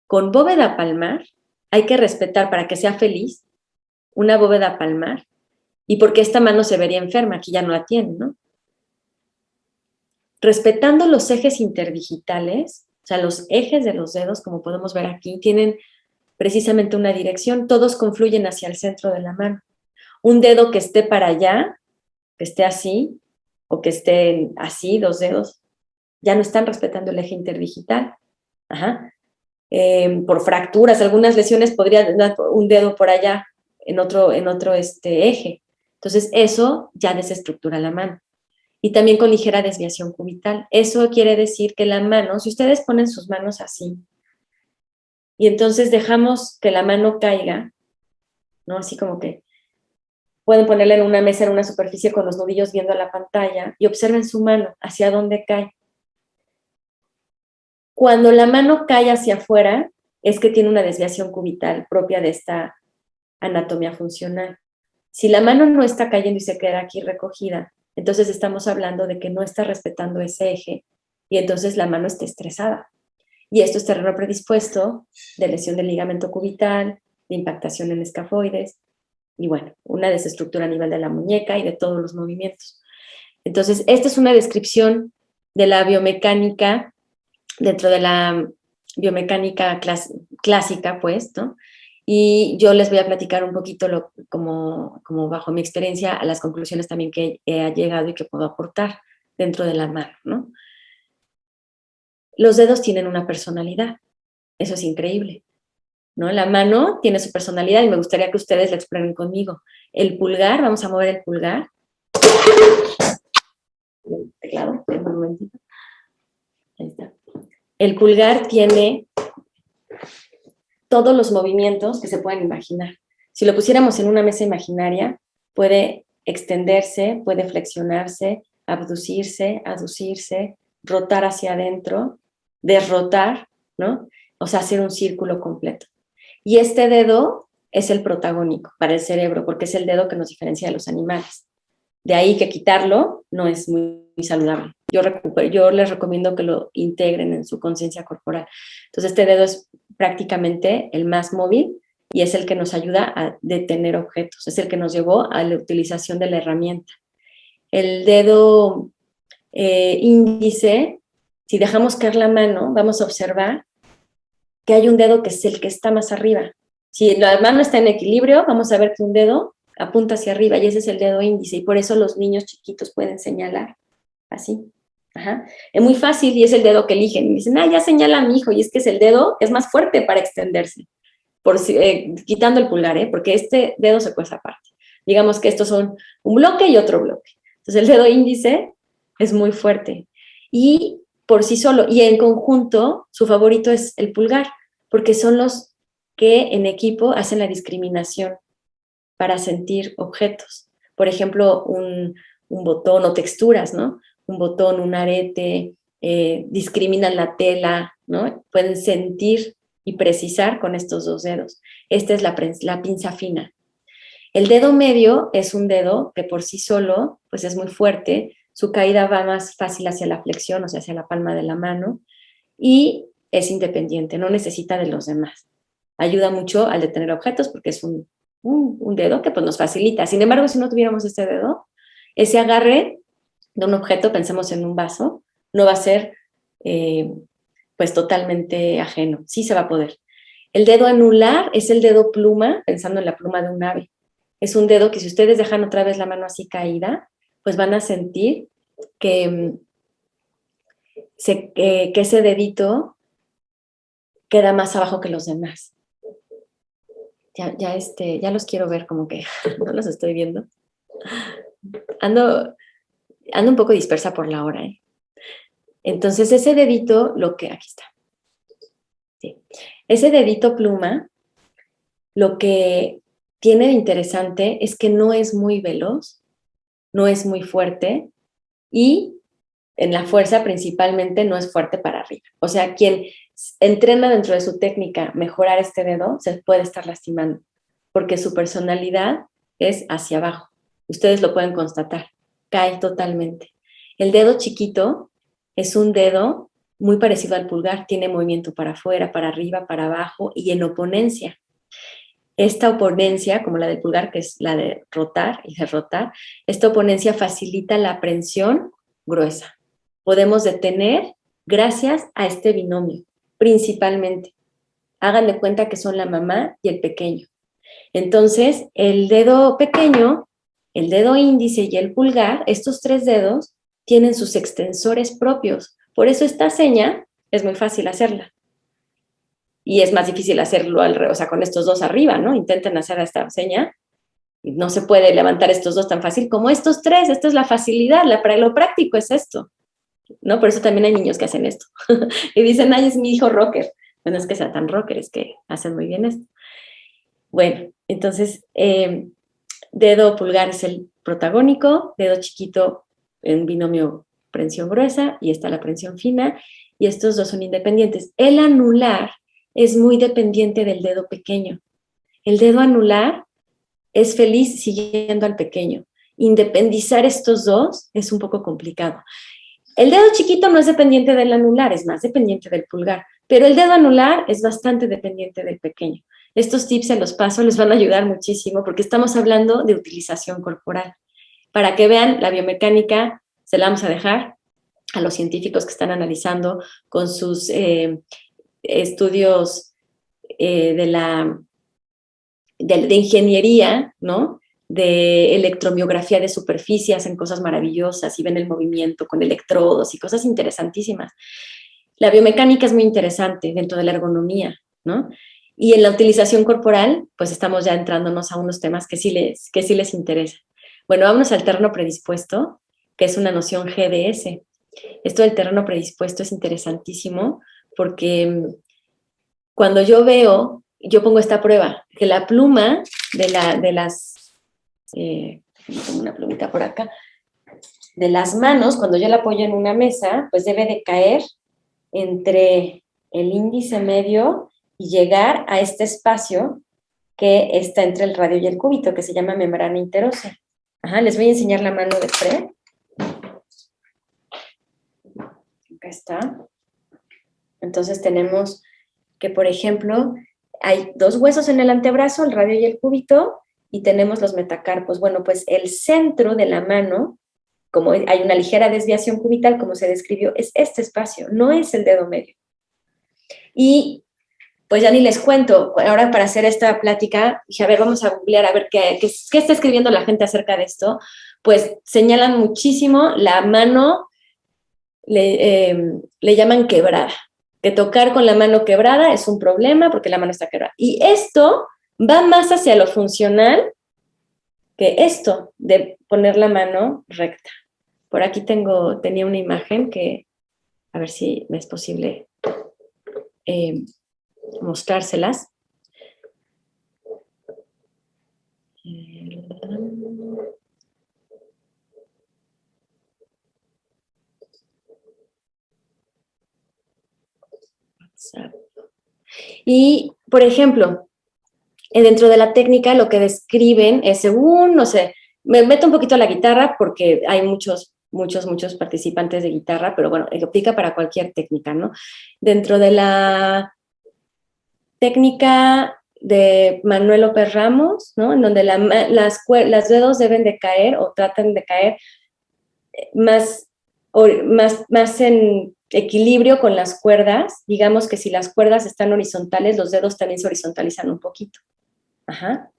con bóveda palmar. Hay que respetar para que sea feliz una bóveda palmar y porque esta mano se vería enferma, aquí ya no la tiene, ¿no? Respetando los ejes interdigitales, o sea, los ejes de los dedos, como podemos ver aquí, tienen precisamente una dirección, todos confluyen hacia el centro de la mano. Un dedo que esté para allá, que esté así, o que estén así, 2 dedos, ya no están respetando el eje interdigital. Ajá. Por fracturas, algunas lesiones podría dar un dedo por allá en otro eje. Entonces, eso ya desestructura la mano. Y también con ligera desviación cubital. Eso quiere decir que la mano, si ustedes ponen sus manos así, y entonces dejamos que la mano caiga, ¿no? Así como que pueden ponerla en una mesa, en una superficie con los nudillos viendo la pantalla y observen su mano, hacia dónde cae. Cuando la mano cae hacia afuera, es que tiene una desviación cubital propia de esta anatomía funcional. Si la mano no está cayendo y se queda aquí recogida, entonces estamos hablando de que no está respetando ese eje y entonces la mano está estresada. Y esto es terreno predispuesto de lesión del ligamento cubital, de impactación en escafoides y bueno, una desestructura a nivel de la muñeca y de todos los movimientos. Entonces, esta es una descripción de la biomecánica dentro de la biomecánica clásica, pues, ¿no? Y yo les voy a platicar un poquito como bajo mi experiencia a las conclusiones también que he llegado y que puedo aportar dentro de la mano, ¿no? Los dedos tienen una personalidad, eso es increíble, ¿no? La mano tiene su personalidad y me gustaría que ustedes la exploren conmigo. El pulgar, vamos a mover el pulgar. El teclado, un momentito. Ahí está. El pulgar tiene todos los movimientos que se pueden imaginar. Si lo pusiéramos en una mesa imaginaria, puede extenderse, puede flexionarse, abducirse, aducirse, rotar hacia adentro, derrotar, ¿no? O sea, hacer un círculo completo. Y este dedo es el protagónico para el cerebro, porque es el dedo que nos diferencia de los animales. De ahí que quitarlo no es muy saludable. Yo les recomiendo que lo integren en su conciencia corporal. Entonces, este dedo es prácticamente el más móvil y es el que nos ayuda a detener objetos, es el que nos llevó a la utilización de la herramienta. El dedo índice, si dejamos caer la mano, vamos a observar que hay un dedo que es el que está más arriba. Si la mano está en equilibrio, vamos a ver que un dedo apunta hacia arriba y ese es el dedo índice y por eso los niños chiquitos pueden señalar así. Ajá. Es muy fácil y es el dedo que eligen. Y dicen, ya señala a mi hijo y es que es el dedo que es más fuerte para extenderse, quitando el pulgar, porque este dedo se cuesta aparte. Digamos que estos son un bloque y otro bloque. Entonces el dedo índice es muy fuerte y por sí solo y en conjunto su favorito es el pulgar porque son los que en equipo hacen la discriminación para sentir objetos. Por ejemplo, un botón o texturas, ¿no? Un botón, un arete, discriminan la tela, ¿no? Pueden sentir y precisar con estos 2 dedos. Esta es la pinza fina. El dedo medio es un dedo que por sí solo, pues es muy fuerte, su caída va más fácil hacia la flexión, o sea, hacia la palma de la mano, y es independiente, no necesita de los demás. Ayuda mucho al detener objetos porque es un dedo que pues nos facilita. Sin embargo, si no tuviéramos este dedo, ese agarre de un objeto, pensemos en un vaso, no va a ser pues totalmente ajeno, sí se va a poder. El dedo anular es el dedo pluma, pensando en la pluma de un ave. Es un dedo que si ustedes dejan otra vez la mano así caída, pues van a sentir que ese dedito queda más abajo que los demás. Ya los quiero ver como que no los estoy viendo. Ando un poco dispersa por la hora, ¿eh? Entonces ese dedito, aquí está. Sí. Ese dedito pluma, lo que tiene de interesante es que no es muy veloz, no es muy fuerte y en la fuerza principalmente no es fuerte para arriba. O sea, quien entrena dentro de su técnica mejorar este dedo se puede estar lastimando porque su personalidad es hacia abajo. Ustedes lo pueden constatar, cae totalmente. El dedo chiquito es un dedo muy parecido al pulgar, tiene movimiento para afuera, para arriba, para abajo y en oponencia. Esta oponencia, como la del pulgar, que es la de rotar y derrotar, esta oponencia facilita la aprehensión gruesa. Podemos detener gracias a este binomio, principalmente. hagan de cuenta que son la mamá y el pequeño. Entonces, el dedo pequeño, el dedo índice y el pulgar, estos 3 dedos, tienen sus extensores propios. Por eso esta seña es muy fácil hacerla. Y es más difícil hacerlo al revés, o sea, con estos 2 arriba, ¿no? Intenten hacer esta seña. Y no se puede levantar estos 2 tan fácil como estos 3. Esta es la facilidad, lo práctico es esto, ¿no? Por eso también hay niños que hacen esto. Y dicen, ay, es mi hijo rocker. Bueno, es que sea tan rocker, es que hacen muy bien esto. Bueno, entonces, dedo pulgar es el protagónico, dedo chiquito en binomio prensión gruesa, y está la prensión fina, y estos 2 son independientes. El anular es muy dependiente del dedo pequeño. El dedo anular es feliz siguiendo al pequeño. Independizar estos 2 es un poco complicado. El dedo chiquito no es dependiente del anular, es más dependiente del pulgar, pero el dedo anular es bastante dependiente del pequeño. Estos tips se los paso, les van a ayudar muchísimo porque estamos hablando de utilización corporal. Para que vean la biomecánica, se la vamos a dejar a los científicos que están analizando con sus estudios de ingeniería, ¿no? De electromiografía de superficie, hacen cosas maravillosas y ven el movimiento con electrodos y cosas interesantísimas. La biomecánica es muy interesante dentro de la ergonomía, ¿no? Y en la utilización corporal, pues estamos ya entrándonos a unos temas que sí les interesa. Bueno, vámonos al terreno predispuesto, que es una noción GDS. Esto del terreno predispuesto es interesantísimo porque cuando yo pongo esta prueba, que la pluma tengo una plumita por acá, de las manos, cuando yo la apoyo en una mesa, pues debe de caer entre el índice medio y llegar a este espacio que está entre el radio y el cúbito, que se llama membrana interósea. Ajá, les voy a enseñar la mano de Fred. Acá está. Entonces tenemos que, por ejemplo, hay 2 huesos en el antebrazo, el radio y el cúbito, y tenemos los metacarpos. Bueno, pues el centro de la mano, como hay una ligera desviación cubital, como se describió, es este espacio, no es el dedo medio. Y pues ya ni les cuento, ahora para hacer esta plática, dije, a ver, vamos a googlear a ver qué está escribiendo la gente acerca de esto. Pues señalan muchísimo la mano, le llaman quebrada, que tocar con la mano quebrada es un problema porque la mano está quebrada. Y esto va más hacia lo funcional que esto de poner la mano recta. Por aquí tenía una imagen que, a ver si me es posible mostrárselas. Y, por ejemplo, dentro de la técnica lo que describen es según, no sé, me meto un poquito a la guitarra porque hay muchos participantes de guitarra, pero bueno, aplica para cualquier técnica, ¿no? Dentro de la técnica de Manuel López Ramos, ¿no? En donde las dedos deben de caer o tratan de caer más en equilibrio con las cuerdas. Digamos que si las cuerdas están horizontales, los dedos también se horizontalizan un poquito. Ajá.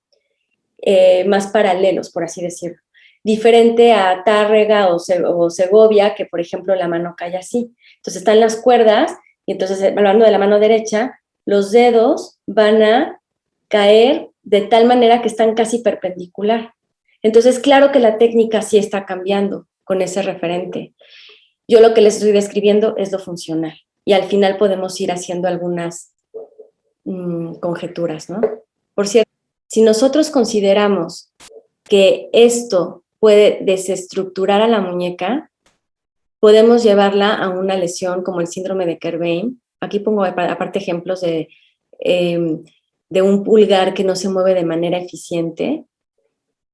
Más paralelos, por así decirlo. Diferente a Tárrega o Segovia, que por ejemplo la mano cae así. Entonces están las cuerdas y entonces, hablando de la mano derecha, los dedos van a caer de tal manera que están casi perpendicular. Entonces, claro que la técnica sí está cambiando con ese referente. Yo lo que les estoy describiendo es lo funcional y al final podemos ir haciendo algunas conjeturas, ¿no? Por cierto, si nosotros consideramos que esto puede desestructurar a la muñeca, podemos llevarla a una lesión como el síndrome de Kerbein. Aquí pongo aparte ejemplos de un pulgar que no se mueve de manera eficiente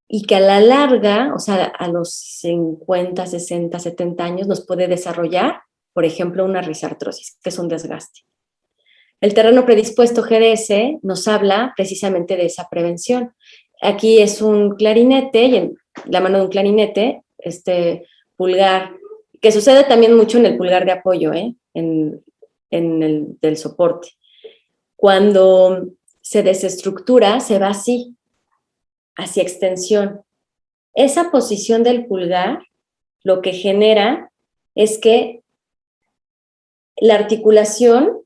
y que a la larga, o sea, a los 50, 60, 70 años, nos puede desarrollar, por ejemplo, una risartrosis, que es un desgaste. El terreno predispuesto GDS nos habla precisamente de esa prevención. Aquí es un clarinete, y en la mano de un clarinete, este pulgar, que sucede también mucho en el pulgar de apoyo, en el del soporte. Cuando se desestructura, se va así, hacia extensión. Esa posición del pulgar lo que genera es que la articulación,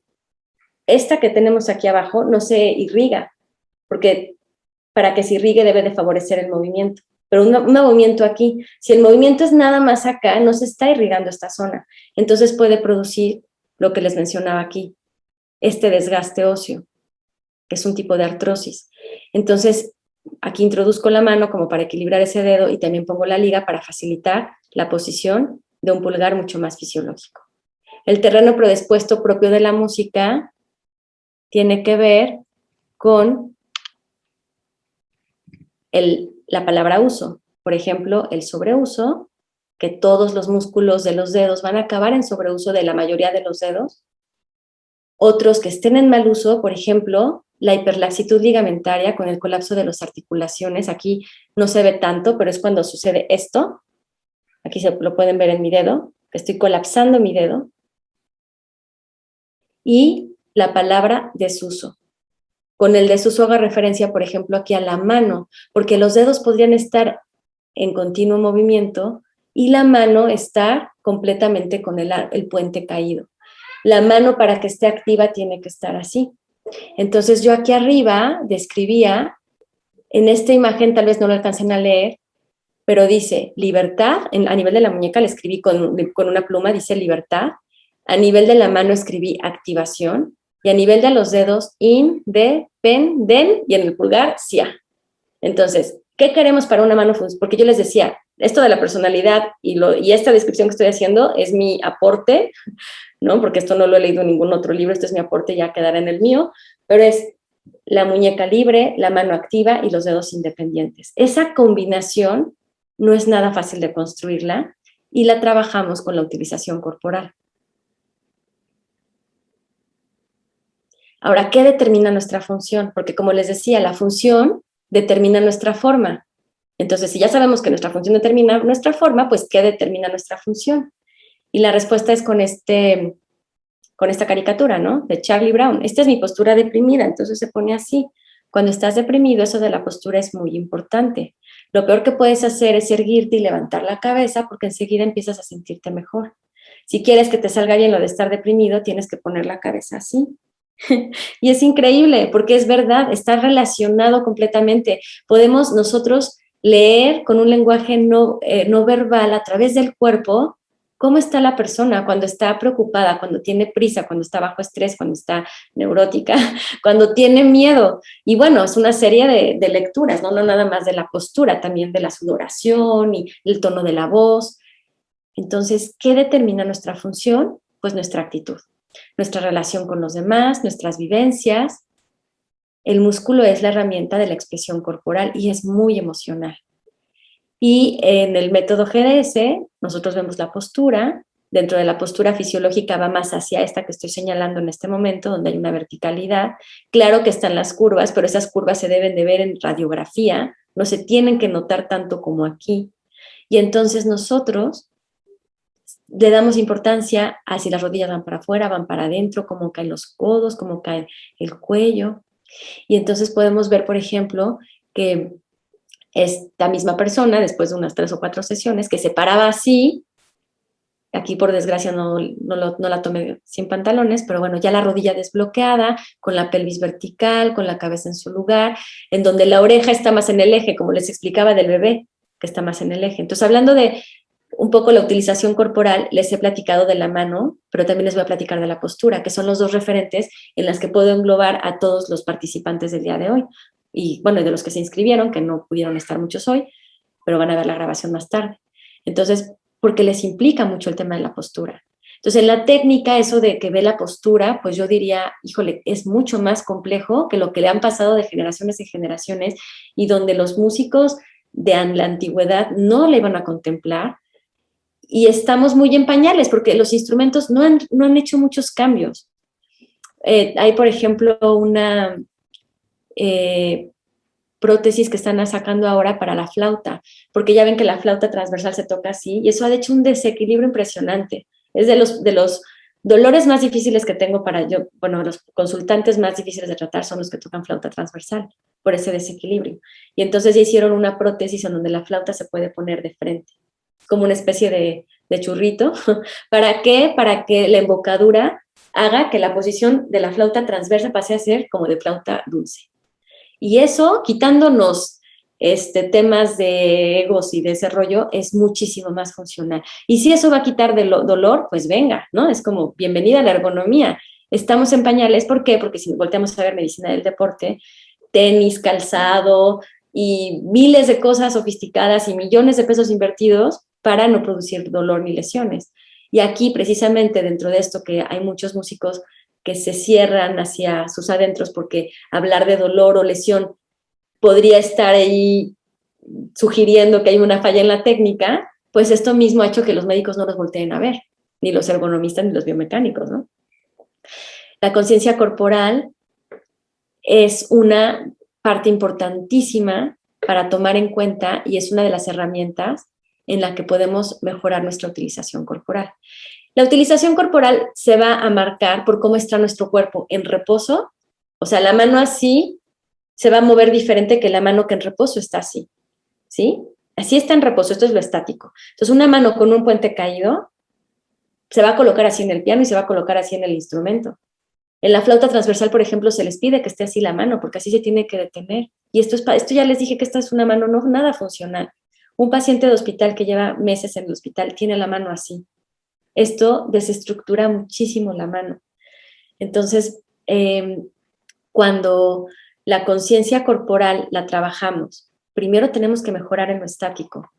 esta que tenemos aquí abajo, no se irriga, porque para que se irrigue debe de favorecer el movimiento. Pero un movimiento aquí, si el movimiento es nada más acá, no se está irrigando esta zona. Entonces puede producir lo que les mencionaba aquí, este desgaste óseo, que es un tipo de artrosis. Entonces, aquí introduzco la mano como para equilibrar ese dedo y también pongo la liga para facilitar la posición de un pulgar mucho más fisiológico. El terreno predispuesto propio de la música tiene que ver con la palabra uso. Por ejemplo, el sobreuso, que todos los músculos de los dedos van a acabar en sobreuso de la mayoría de los dedos. Otros que estén en mal uso, por ejemplo, la hiperlaxitud ligamentaria con el colapso de las articulaciones. Aquí no se ve tanto, pero es cuando sucede esto. Aquí lo pueden ver en mi dedo, que estoy colapsando mi dedo. Y la palabra desuso. Con el desuso hago referencia, por ejemplo, aquí a la mano, porque los dedos podrían estar en continuo movimiento y la mano estar completamente con el puente caído. La mano, para que esté activa, tiene que estar así. Entonces yo aquí arriba describía, en esta imagen tal vez no lo alcancen a leer, pero dice libertad, a nivel de la muñeca le escribí con una pluma, dice libertad, a nivel de la mano escribí activación, y a nivel de los dedos, in, de, pen, den, y en el pulgar, sia. Entonces, ¿qué queremos para una mano funcional? Porque yo les decía, esto de la personalidad y esta descripción que estoy haciendo es mi aporte, ¿no? Porque esto no lo he leído en ningún otro libro, este es mi aporte, ya quedará en el mío, pero es la muñeca libre, la mano activa y los dedos independientes. Esa combinación no es nada fácil de construirla y la trabajamos con la utilización corporal. Ahora, ¿qué determina nuestra función? Porque como les decía, la función determina nuestra forma. Entonces, si ya sabemos que nuestra función determina nuestra forma, pues ¿qué determina nuestra función? Y la respuesta es con esta caricatura, ¿no? De Charlie Brown. Esta es mi postura deprimida, entonces se pone así. Cuando estás deprimido, eso de la postura es muy importante. Lo peor que puedes hacer es erguirte y levantar la cabeza porque enseguida empiezas a sentirte mejor. Si quieres que te salga bien lo de estar deprimido, tienes que poner la cabeza así. Y es increíble porque es verdad, está relacionado completamente. Podemos nosotros leer con un lenguaje no verbal a través del cuerpo cómo está la persona cuando está preocupada, cuando tiene prisa, cuando está bajo estrés, cuando está neurótica, cuando tiene miedo. Y bueno, es una serie de lecturas, ¿no? No nada más de la postura, también de la sudoración y el tono de la voz. Entonces, ¿qué determina nuestra función? Pues nuestra actitud, nuestra relación con los demás, nuestras vivencias. El músculo es la herramienta de la expresión corporal y es muy emocional. Y en el método GDS, nosotros vemos la postura. Dentro de la postura fisiológica va más hacia esta que estoy señalando en este momento, donde hay una verticalidad. Claro que están las curvas, pero esas curvas se deben de ver en radiografía, no se tienen que notar tanto como aquí. Y entonces nosotros le damos importancia a si las rodillas van para afuera, van para adentro, cómo caen los codos, cómo cae el cuello. Y entonces podemos ver, por ejemplo, que esta misma persona, después de unas 3 o 4 sesiones, que se paraba así, aquí por desgracia no la tomé sin pantalones, pero bueno, ya la rodilla desbloqueada, con la pelvis vertical, con la cabeza en su lugar, en donde la oreja está más en el eje, como les explicaba del bebé, que está más en el eje. Entonces, hablando de un poco la utilización corporal, les he platicado de la mano, pero también les voy a platicar de la postura, que son los dos referentes en las que puedo englobar a todos los participantes del día de hoy. Y bueno, de los que se inscribieron, que no pudieron estar muchos hoy, pero van a ver la grabación más tarde. Entonces, porque les implica mucho el tema de la postura. Entonces, en la técnica, eso de que ve la postura, pues yo diría, híjole, es mucho más complejo que lo que le han pasado de generaciones en generaciones y donde los músicos de la antigüedad no le iban a contemplar. Y estamos muy en pañales porque los instrumentos no han hecho muchos cambios. Hay, por ejemplo, una prótesis que están sacando ahora para la flauta, porque ya ven que la flauta transversal se toca así, y eso ha hecho un desequilibrio impresionante. Es de los Dolores más difíciles que tengo bueno, los consultantes más difíciles de tratar son los que tocan flauta transversal, por ese desequilibrio. Y entonces ya hicieron una prótesis en donde la flauta se puede poner de frente, como una especie de churrito. ¿Para qué? Para que la embocadura haga que la posición de la flauta transversa pase a ser como de flauta dulce. Y eso, quitándonos temas de egos y de ese rollo, es muchísimo más funcional. Y si eso va a quitar dolor, pues venga, ¿no? Es como, bienvenida a la ergonomía. Estamos en pañales, ¿por qué? Porque si volteamos a ver medicina del deporte, tenis, calzado y miles de cosas sofisticadas y millones de pesos invertidos para no producir dolor ni lesiones. Y aquí, precisamente, dentro de esto, que hay muchos músicos que se cierran hacia sus adentros porque hablar de dolor o lesión podría estar ahí sugiriendo que hay una falla en la técnica, pues esto mismo ha hecho que los médicos no los volteen a ver, ni los ergonomistas ni los biomecánicos, ¿no? La conciencia corporal es una parte importantísima para tomar en cuenta y es una de las herramientas en la que podemos mejorar nuestra utilización corporal. La utilización corporal se va a marcar por cómo está nuestro cuerpo en reposo, o sea, la mano así se va a mover diferente que la mano que en reposo está así, ¿sí? Así está en reposo, esto es lo estático. Entonces, una mano con un puente caído se va a colocar así en el piano y se va a colocar así en el instrumento. En la flauta transversal, por ejemplo, se les pide que esté así la mano, porque así se tiene que detener. Y esto ya les dije que esta es una mano no nada funcional. Un paciente de hospital que lleva meses en el hospital tiene la mano así. Esto desestructura muchísimo la mano. Entonces, cuando la conciencia corporal la trabajamos, primero tenemos que mejorar en lo estático.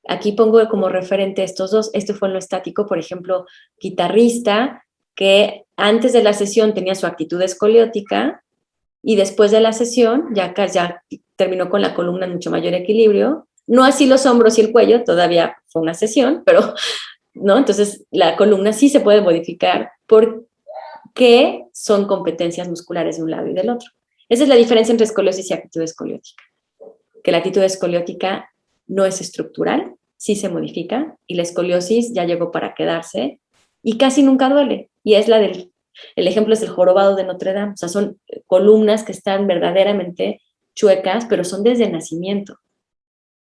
Aquí pongo como referente estos dos. Este fue en lo estático, por ejemplo, guitarrista que antes de la sesión tenía su actitud escoliótica y después de la sesión ya terminó con la columna en mucho mayor equilibrio. No así los hombros y el cuello, todavía fue una sesión, pero ¿no? Entonces la columna sí se puede modificar porque son competencias musculares de un lado y del otro. Esa es la diferencia entre escoliosis y actitud escoliótica. Que la actitud escoliótica no es estructural, sí se modifica, y la escoliosis ya llegó para quedarse y casi nunca duele. Y es el ejemplo es el jorobado de Notre Dame. O sea, son columnas que están verdaderamente chuecas, pero son desde el nacimiento.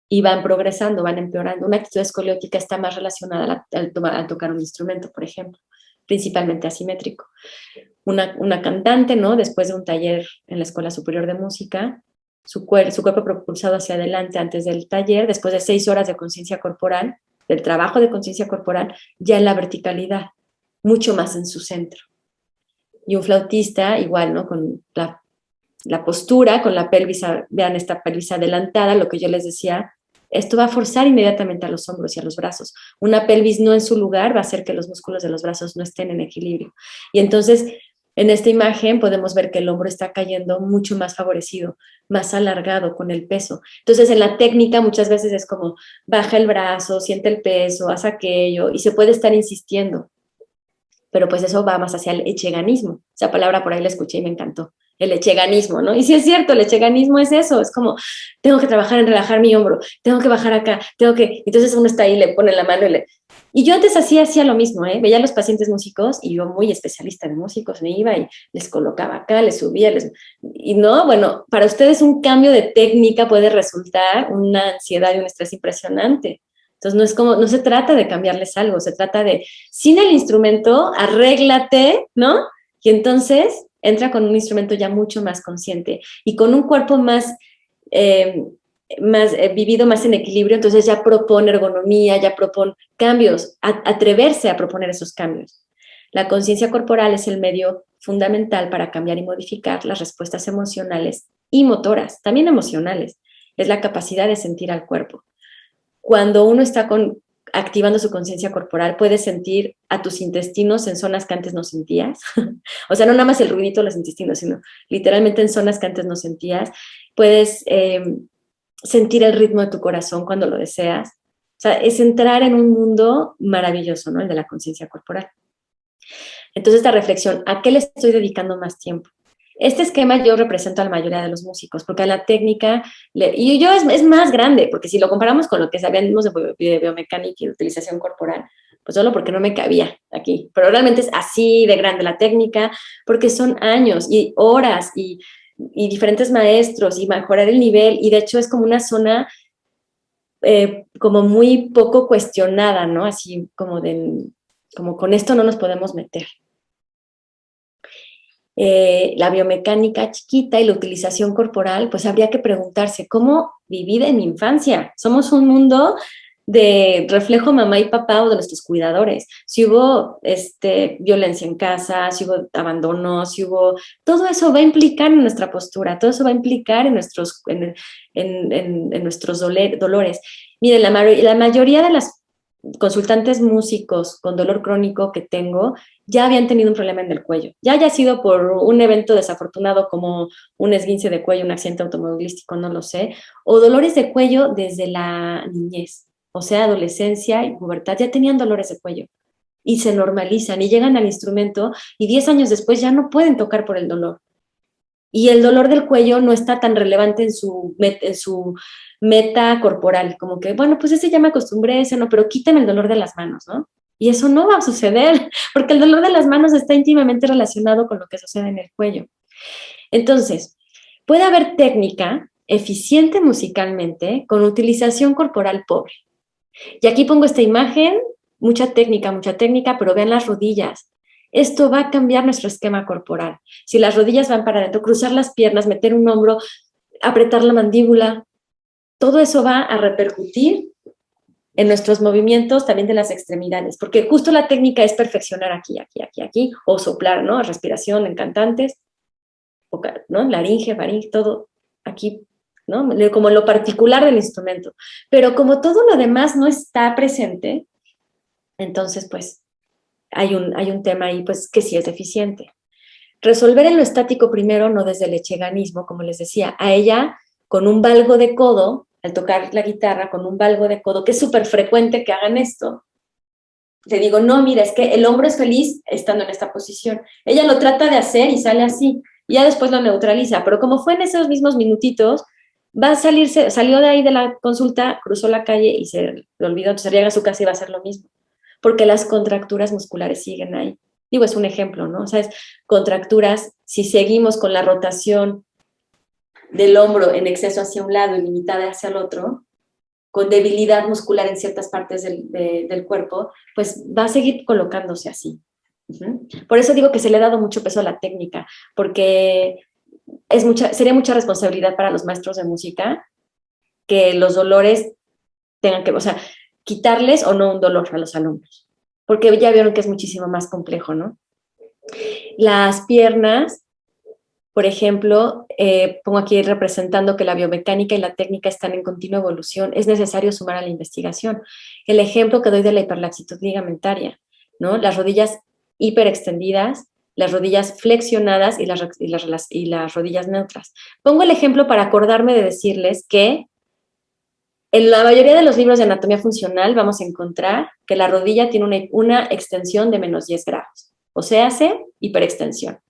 Y van progresando, van empeorando. Una actitud escoliótica está más relacionada al tocar un instrumento, por ejemplo, principalmente asimétrico. Una cantante, ¿no? Después de un taller en la Escuela Superior de Música, su cuerpo propulsado hacia adelante antes del taller, después de 6 horas de conciencia corporal, del trabajo de conciencia corporal, ya en la verticalidad, mucho más en su centro. Y un flautista, igual, ¿no? Con la postura, con la pelvis, vean esta pelvis adelantada, lo que yo les decía, esto va a forzar inmediatamente a los hombros y a los brazos. Una pelvis no en su lugar va a hacer que los músculos de los brazos no estén en equilibrio. Y entonces, en esta imagen podemos ver que el hombro está cayendo mucho más favorecido, más alargado con el peso. Entonces, en la técnica muchas veces es como, baja el brazo, siente el peso, haz aquello, y se puede estar insistiendo. Pero pues eso va más hacia el echeganismo. Esa palabra por ahí la escuché y me encantó. El echeganismo, ¿no? Y sí es cierto, el echeganismo es eso, es como, tengo que trabajar en relajar mi hombro, tengo que bajar acá, entonces uno está ahí, le pone la mano y yo antes hacía lo mismo, ¿eh? Veía a los pacientes músicos y yo muy especialista en músicos, me iba y les colocaba acá, les subía, y no, bueno, para ustedes un cambio de técnica puede resultar una ansiedad y un estrés impresionante. Entonces no se trata de cambiarles algo, se trata de, sin el instrumento, arréglate, ¿no? Y entonces entra con un instrumento ya mucho más consciente y con un cuerpo más vivido, más en equilibrio, entonces ya propone ergonomía, ya propone cambios, atreverse a proponer esos cambios. La conciencia corporal es el medio fundamental para cambiar y modificar las respuestas emocionales y motoras, también emocionales. Es la capacidad de sentir al cuerpo. Cuando uno está activando su conciencia corporal, puedes sentir a tus intestinos en zonas que antes no sentías. O sea, no nada más el ruidito de los intestinos, sino literalmente en zonas que antes no sentías. Puedes sentir el ritmo de tu corazón cuando lo deseas. O sea, es entrar en un mundo maravilloso, ¿no? El de la conciencia corporal. Entonces, esta reflexión, ¿a qué le estoy dedicando más tiempo? Este esquema yo represento a la mayoría de los músicos, porque a la técnica, y yo es más grande, porque si lo comparamos con lo que sabíamos de biomecánica y de utilización corporal, pues solo porque no me cabía aquí, pero realmente es así de grande la técnica, porque son años y horas y diferentes maestros y mejorar el nivel, y de hecho es como una zona como muy poco cuestionada, ¿no? Así como con esto no nos podemos meter. La biomecánica chiquita y la utilización corporal, pues habría que preguntarse, ¿cómo viví en mi infancia? Somos un mundo de reflejo mamá y papá o de nuestros cuidadores. Si hubo violencia en casa, si hubo abandono, si hubo... Todo eso va a implicar en nuestra postura, todo eso va a implicar en nuestros dolores. Miren, la mayoría de las consultantes músicos con dolor crónico que tengo ya habían tenido un problema en el cuello, ya haya sido por un evento desafortunado como un esguince de cuello, un accidente automovilístico, no lo sé, o dolores de cuello desde la niñez, o sea, adolescencia y pubertad, ya tenían dolores de cuello y se normalizan y llegan al instrumento y 10 años después ya no pueden tocar por el dolor. Y el dolor del cuello no está tan relevante en su meta corporal, como que, bueno, pues ese ya me acostumbré, ese no, pero quítame el dolor de las manos, ¿no? Y eso no va a suceder, porque el dolor de las manos está íntimamente relacionado con lo que sucede en el cuello. Entonces, puede haber técnica eficiente musicalmente con utilización corporal pobre. Y aquí pongo esta imagen, mucha técnica, pero vean las rodillas. Esto va a cambiar nuestro esquema corporal. Si las rodillas van para adentro, cruzar las piernas, meter un hombro, apretar la mandíbula, todo eso va a repercutir en nuestros movimientos también de las extremidades, porque justo la técnica es perfeccionar aquí, o soplar, ¿no? Respiración en cantantes, ¿no? Laringe, faringe, todo aquí, ¿no? Como lo particular del instrumento. Pero como todo lo demás no está presente, entonces, pues, hay un tema ahí, pues, que sí es deficiente. Resolver en lo estático primero, no desde el echeganismo, como les decía, a ella con un valgo de codo, al tocar la guitarra con un valgo de codo, que es súper frecuente que hagan esto. Te digo, no, mira, es que el hombre es feliz estando en esta posición. Ella lo trata de hacer y sale así, y ya después lo neutraliza, pero como fue en esos mismos minutitos, va a salirse, salió de ahí de la consulta, cruzó la calle y se le olvidó, entonces llega a su casa y va a hacer lo mismo, porque las contracturas musculares siguen ahí. Digo, es un ejemplo, ¿no? O sea, es contracturas, si seguimos con la rotación del hombro en exceso hacia un lado y limitada hacia el otro, con debilidad muscular en ciertas partes del cuerpo, pues va a seguir colocándose así. Por eso digo que se le ha dado mucho peso a la técnica, porque sería mucha responsabilidad para los maestros de música que los dolores tengan que, o sea, quitarles o no un dolor a los alumnos, porque ya vieron que es muchísimo más complejo, ¿no? Las piernas, por ejemplo, pongo aquí representando que la biomecánica y la técnica están en continua evolución, es necesario sumar a la investigación. El ejemplo que doy de la hiperlaxitud ligamentaria, ¿no? Las rodillas hiperextendidas, las rodillas flexionadas y las rodillas neutras. Pongo el ejemplo para acordarme de decirles que en la mayoría de los libros de anatomía funcional vamos a encontrar que la rodilla tiene una extensión de menos 10 grados, o sea, hace hiperextensión.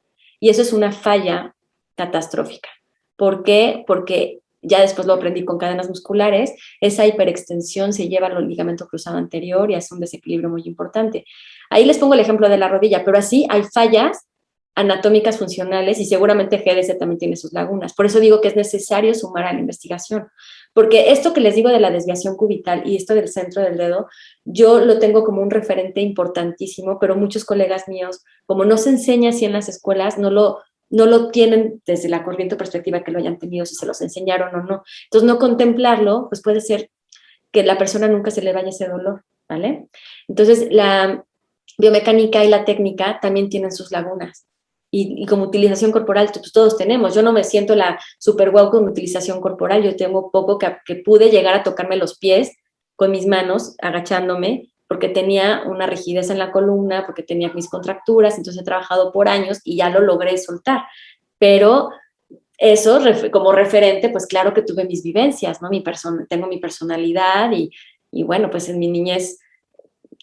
Y eso es una falla catastrófica. ¿Por qué? Porque ya después lo aprendí con cadenas musculares, esa hiperextensión se lleva al ligamento cruzado anterior y hace un desequilibrio muy importante. Ahí les pongo el ejemplo de la rodilla, pero así hay fallas anatómicas funcionales y seguramente GDS también tiene sus lagunas. Por eso digo que es necesario sumar a la investigación, porque esto que les digo de la desviación cubital y esto del centro del dedo, yo lo tengo como un referente importantísimo, pero muchos colegas míos, como no se enseña así en las escuelas, no lo tienen desde la corriente perspectiva que lo hayan tenido, si se los enseñaron o no. Entonces, no contemplarlo, pues puede ser que la persona nunca se le vaya ese dolor, ¿vale? Entonces, la biomecánica y la técnica también tienen sus lagunas. Y como utilización corporal, pues todos tenemos. Yo no me siento la super wow con utilización corporal. Yo tengo poco que pude llegar a tocarme los pies con mis manos, agachándome, porque tenía una rigidez en la columna, porque tenía mis contracturas, entonces he trabajado por años y ya lo logré soltar. Pero eso, como referente, pues claro que tuve mis vivencias, ¿no? Tengo mi personalidad y bueno, pues en mi niñez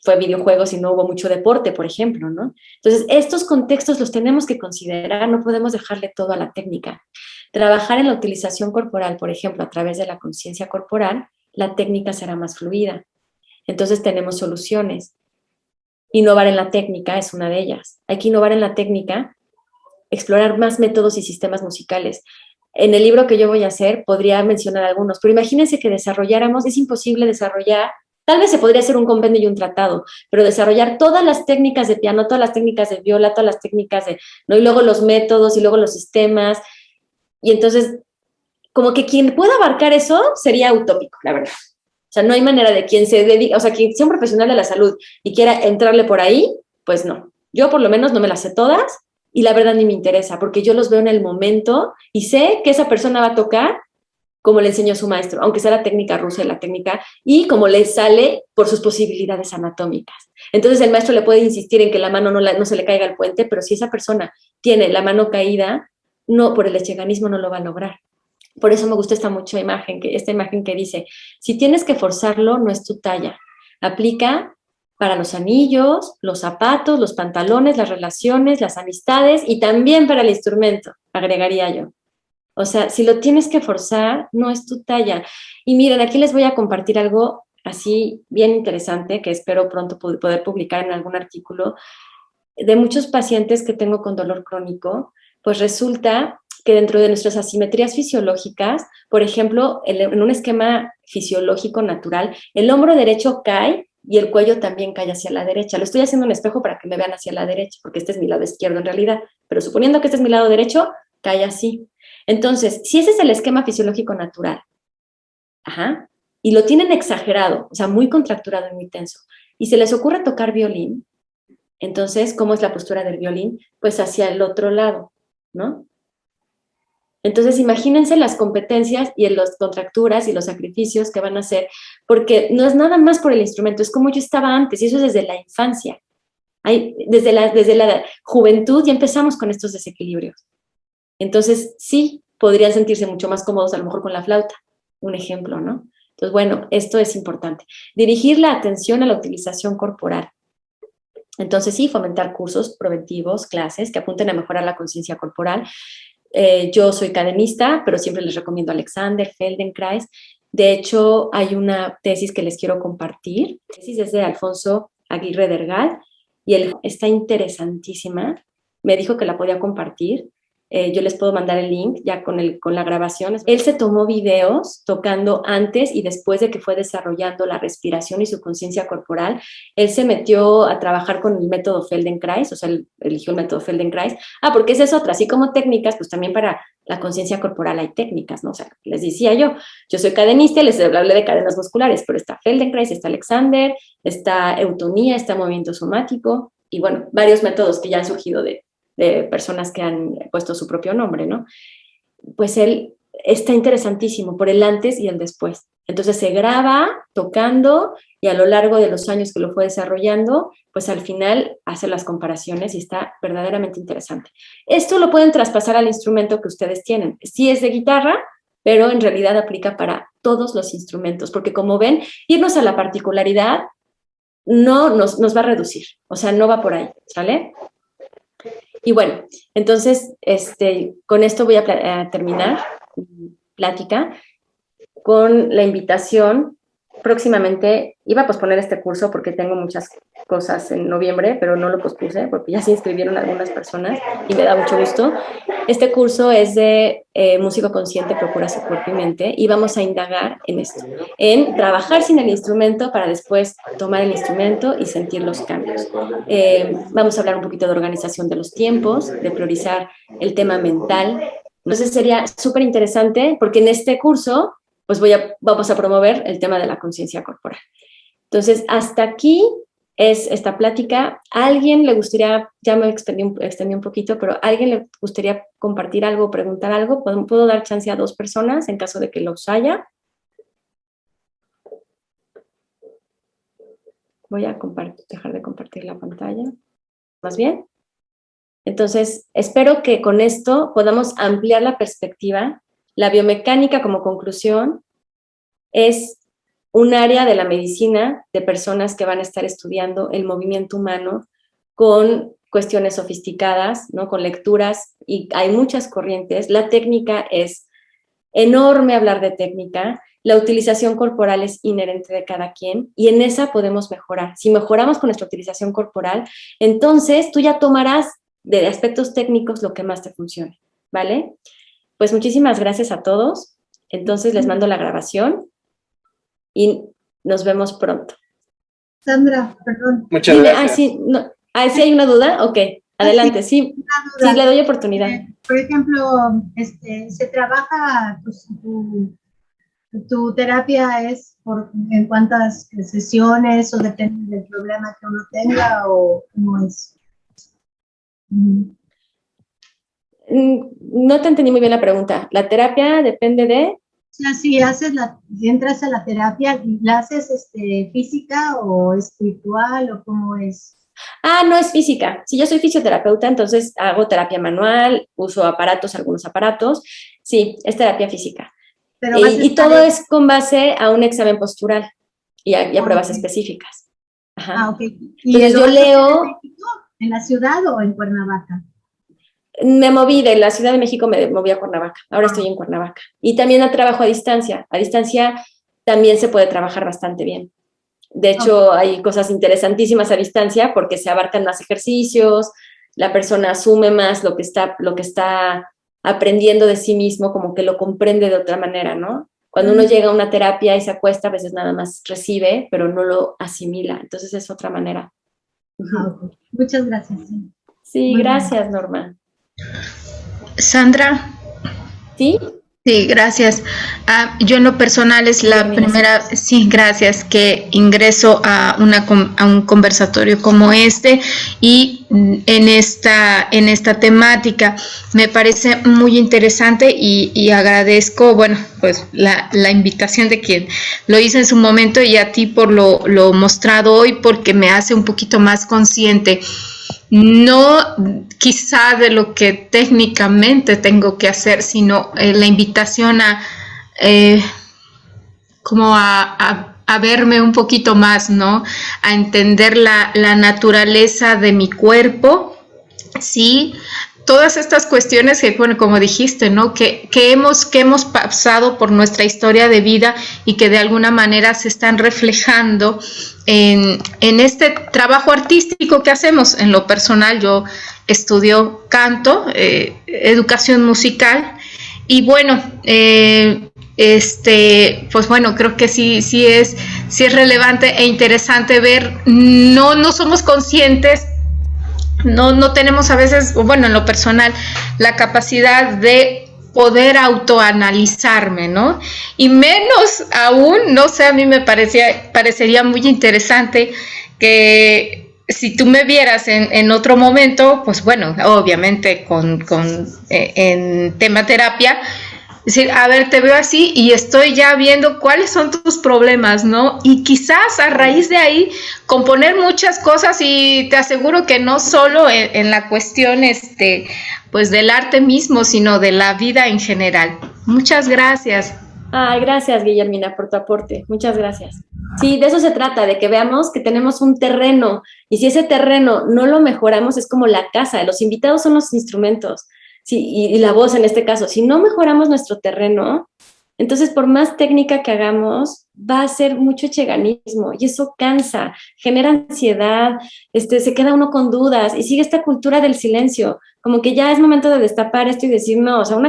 fue videojuegos y no hubo mucho deporte, por ejemplo, ¿no? Entonces, estos contextos los tenemos que considerar, no podemos dejarle todo a la técnica. Trabajar en la utilización corporal, por ejemplo, a través de la conciencia corporal, la técnica será más fluida. Entonces, tenemos soluciones. Innovar en la técnica es una de ellas. Hay que innovar en la técnica, explorar más métodos y sistemas musicales. En el libro que yo voy a hacer podría mencionar algunos, pero imagínense que desarrolláramos, es imposible desarrollar, tal vez se podría hacer un compendio y un tratado, pero desarrollar todas las técnicas de piano, todas las técnicas de viola, todas las técnicas de, ¿no? Y luego los métodos y luego los sistemas. Y entonces, como que quien pueda abarcar eso sería utópico, la verdad. O sea, no hay manera de quien se dedique, o sea, quien sea un profesional de la salud y quiera entrarle por ahí, pues no. Yo por lo menos no me las sé todas y la verdad ni me interesa, porque yo los veo en el momento y sé que esa persona va a tocar como le enseñó su maestro, aunque sea la técnica rusa y la técnica, y como le sale por sus posibilidades anatómicas. Entonces el maestro le puede insistir en que la mano no se le caiga al puente, pero si esa persona tiene la mano caída, no, por el echeganismo no lo va a lograr. Por eso me gusta esta imagen que dice, si tienes que forzarlo, no es tu talla. Aplica para los anillos, los zapatos, los pantalones, las relaciones, las amistades y también para el instrumento, agregaría yo. O sea, si lo tienes que forzar, no es tu talla. Y miren, aquí les voy a compartir algo así bien interesante que espero pronto poder publicar en algún artículo. De muchos pacientes que tengo con dolor crónico, pues resulta que dentro de nuestras asimetrías fisiológicas, por ejemplo, en un esquema fisiológico natural, el hombro derecho cae y el cuello también cae hacia la derecha. Lo estoy haciendo en espejo para que me vean hacia la derecha, porque este es mi lado izquierdo en realidad, pero suponiendo que este es mi lado derecho, cae así. Entonces, si ese es el esquema fisiológico natural, ajá, y lo tienen exagerado, o sea, muy contracturado y muy tenso, y se les ocurre tocar violín, entonces, ¿cómo es la postura del violín? Pues hacia el otro lado, ¿no? Entonces, imagínense las competencias y las contracturas y los sacrificios que van a hacer, porque no es nada más por el instrumento, es como yo estaba antes, y eso es desde la infancia. Desde la juventud ya empezamos con estos desequilibrios. Entonces, sí, podrían sentirse mucho más cómodos a lo mejor con la flauta, un ejemplo, ¿no? Entonces, bueno, esto es importante. Dirigir la atención a la utilización corporal. Entonces, sí, fomentar cursos preventivos, clases que apunten a mejorar la conciencia corporal. Yo soy cadenista, pero siempre les recomiendo Alexander, Feldenkrais. De hecho, hay una tesis que les quiero compartir. La tesis es de Alfonso Aguirre Dergal y está interesantísima. Me dijo que la podía compartir. Yo les puedo mandar el link ya con la grabación. Él se tomó videos tocando antes y después de que fue desarrollando la respiración y su conciencia corporal. Él se metió a trabajar con el método Feldenkrais, o sea, él eligió el método Feldenkrais. Porque esa es otra, así como técnicas, pues también para la conciencia corporal hay técnicas, ¿no? O sea, les decía yo soy cadenista, les hablé de cadenas musculares, pero está Feldenkrais, está Alexander, está eutonía, está movimiento somático, y bueno, varios métodos que ya han surgido de personas que han puesto su propio nombre, ¿no? Pues él está interesantísimo por el antes y el después. Entonces se graba tocando y a lo largo de los años que lo fue desarrollando, pues al final hace las comparaciones y está verdaderamente interesante. Esto lo pueden traspasar al instrumento que ustedes tienen. Sí es de guitarra, pero en realidad aplica para todos los instrumentos, porque como ven, irnos a la particularidad no nos va a reducir, o sea, no va por ahí, ¿sale? Y bueno, entonces, con esto voy a terminar mi plática con la invitación. Próximamente iba a posponer este curso porque tengo muchas cosas en noviembre, pero no lo pospuse porque ya se inscribieron algunas personas y me da mucho gusto. Este curso es de músico consciente, procura su cuerpo y mente, y vamos a indagar en esto, en trabajar sin el instrumento para después tomar el instrumento y sentir los cambios. Vamos a hablar un poquito de organización de los tiempos, de priorizar el tema mental. Entonces sería súper interesante porque en este curso pues vamos a promover el tema de la conciencia corporal. Entonces, hasta aquí es esta plática. ¿A alguien le gustaría, ya me extendí un poquito, pero ¿a alguien le gustaría compartir algo, preguntar algo? ¿Puedo dar chance a 2 personas en caso de que los haya? Voy a dejar de compartir la pantalla. ¿Más bien? Entonces, espero que con esto podamos ampliar la perspectiva. La biomecánica, como conclusión, es un área de la medicina de personas que van a estar estudiando el movimiento humano con cuestiones sofisticadas, ¿no? Con lecturas, y hay muchas corrientes. La técnica es enorme, hablar de técnica, la utilización corporal es inherente de cada quien y en esa podemos mejorar. Si mejoramos con nuestra utilización corporal, entonces tú ya tomarás de aspectos técnicos lo que más te funcione, ¿vale? Pues muchísimas gracias a todos. Entonces les mando la grabación y nos vemos pronto. Sandra, perdón. Muchas gracias. Sí, no, ¿sí hay una duda? Ok, adelante, sí, sí, le doy oportunidad. Por ejemplo, se trabaja, pues, tu terapia es en cuántas sesiones o depende del problema que uno tenga o cómo es. No te entendí muy bien la pregunta. ¿La terapia depende de...? O sea, si entras a la terapia, ¿la haces física o espiritual o cómo es? Ah, no es física. Si yo soy fisioterapeuta, entonces hago terapia manual, uso algunos aparatos. Sí, es terapia física. Pero y todo es con base a un examen postural y a pruebas específicas. Ajá. Ah, ok. ¿Y entonces yo leo... ¿En México, en la ciudad o en Cuernavaca? Me moví de la Ciudad de México, me moví a Cuernavaca. Ahora estoy en Cuernavaca. Y también trabajo a distancia. A distancia también se puede trabajar bastante bien. De hecho, hay cosas interesantísimas a distancia porque se abarcan más ejercicios, la persona asume más lo que está aprendiendo de sí mismo, como que lo comprende de otra manera, ¿no? Cuando uno llega a una terapia y se acuesta, a veces nada más recibe, pero no lo asimila. Entonces es otra manera. Okay. Muchas gracias. Sí, gracias, Norma. Sandra. ¿Sí? Sí, gracias. Yo en lo personal es la primera, sí, gracias, que ingreso a un conversatorio como este y en esta temática me parece muy interesante y agradezco, bueno, pues la invitación de quien lo hizo en su momento y a ti por lo mostrado hoy porque me hace un poquito más consciente. No quizá de lo que técnicamente tengo que hacer, sino la invitación a verme un poquito más, ¿no? A entender la naturaleza de mi cuerpo, ¿sí? Todas estas cuestiones que, bueno, como dijiste, ¿no? Que hemos pasado por nuestra historia de vida y que de alguna manera se están reflejando en este trabajo artístico que hacemos. En lo personal, yo estudio canto, educación musical, y bueno, pues bueno, creo que sí es relevante e interesante ver, no somos conscientes. No tenemos a veces, bueno, en lo personal, la capacidad de poder autoanalizarme, ¿no? Y menos aún, no sé, a mí me parecería muy interesante que si tú me vieras en otro momento, pues bueno, obviamente en tema terapia, es decir, a ver, te veo así y estoy ya viendo cuáles son tus problemas, ¿no? Y quizás a raíz de ahí componer muchas cosas y te aseguro que no solo en la cuestión pues del arte mismo, sino de la vida en general. Muchas gracias. Ay, gracias, Guillermina, por tu aporte. Muchas gracias. Sí, de eso se trata, de que veamos que tenemos un terreno y si ese terreno no lo mejoramos es como la casa, los invitados son los instrumentos. Sí, y la voz en este caso, si no mejoramos nuestro terreno, entonces por más técnica que hagamos, va a ser mucho echeganismo y eso cansa, genera ansiedad, se queda uno con dudas y sigue esta cultura del silencio, como que ya es momento de destapar esto y decir, no, o sea,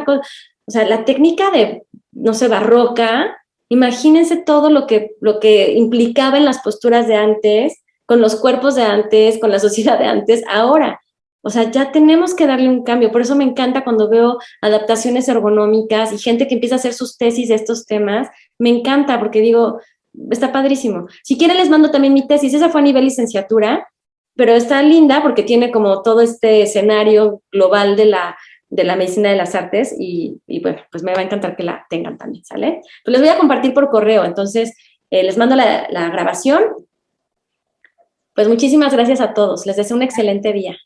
la técnica de, no sé, barroca, imagínense todo lo que implicaba en las posturas de antes, con los cuerpos de antes, con la sociedad de antes, ahora. O sea, ya tenemos que darle un cambio. Por eso me encanta cuando veo adaptaciones ergonómicas y gente que empieza a hacer sus tesis de estos temas. Me encanta porque digo, está padrísimo. Si quieren les mando también mi tesis. Esa fue a nivel licenciatura, pero está linda porque tiene como todo este escenario global de la medicina de las artes y bueno, pues me va a encantar que la tengan también, ¿sale? Pues les voy a compartir por correo. Entonces, les mando la grabación. Pues muchísimas gracias a todos. Les deseo un excelente día.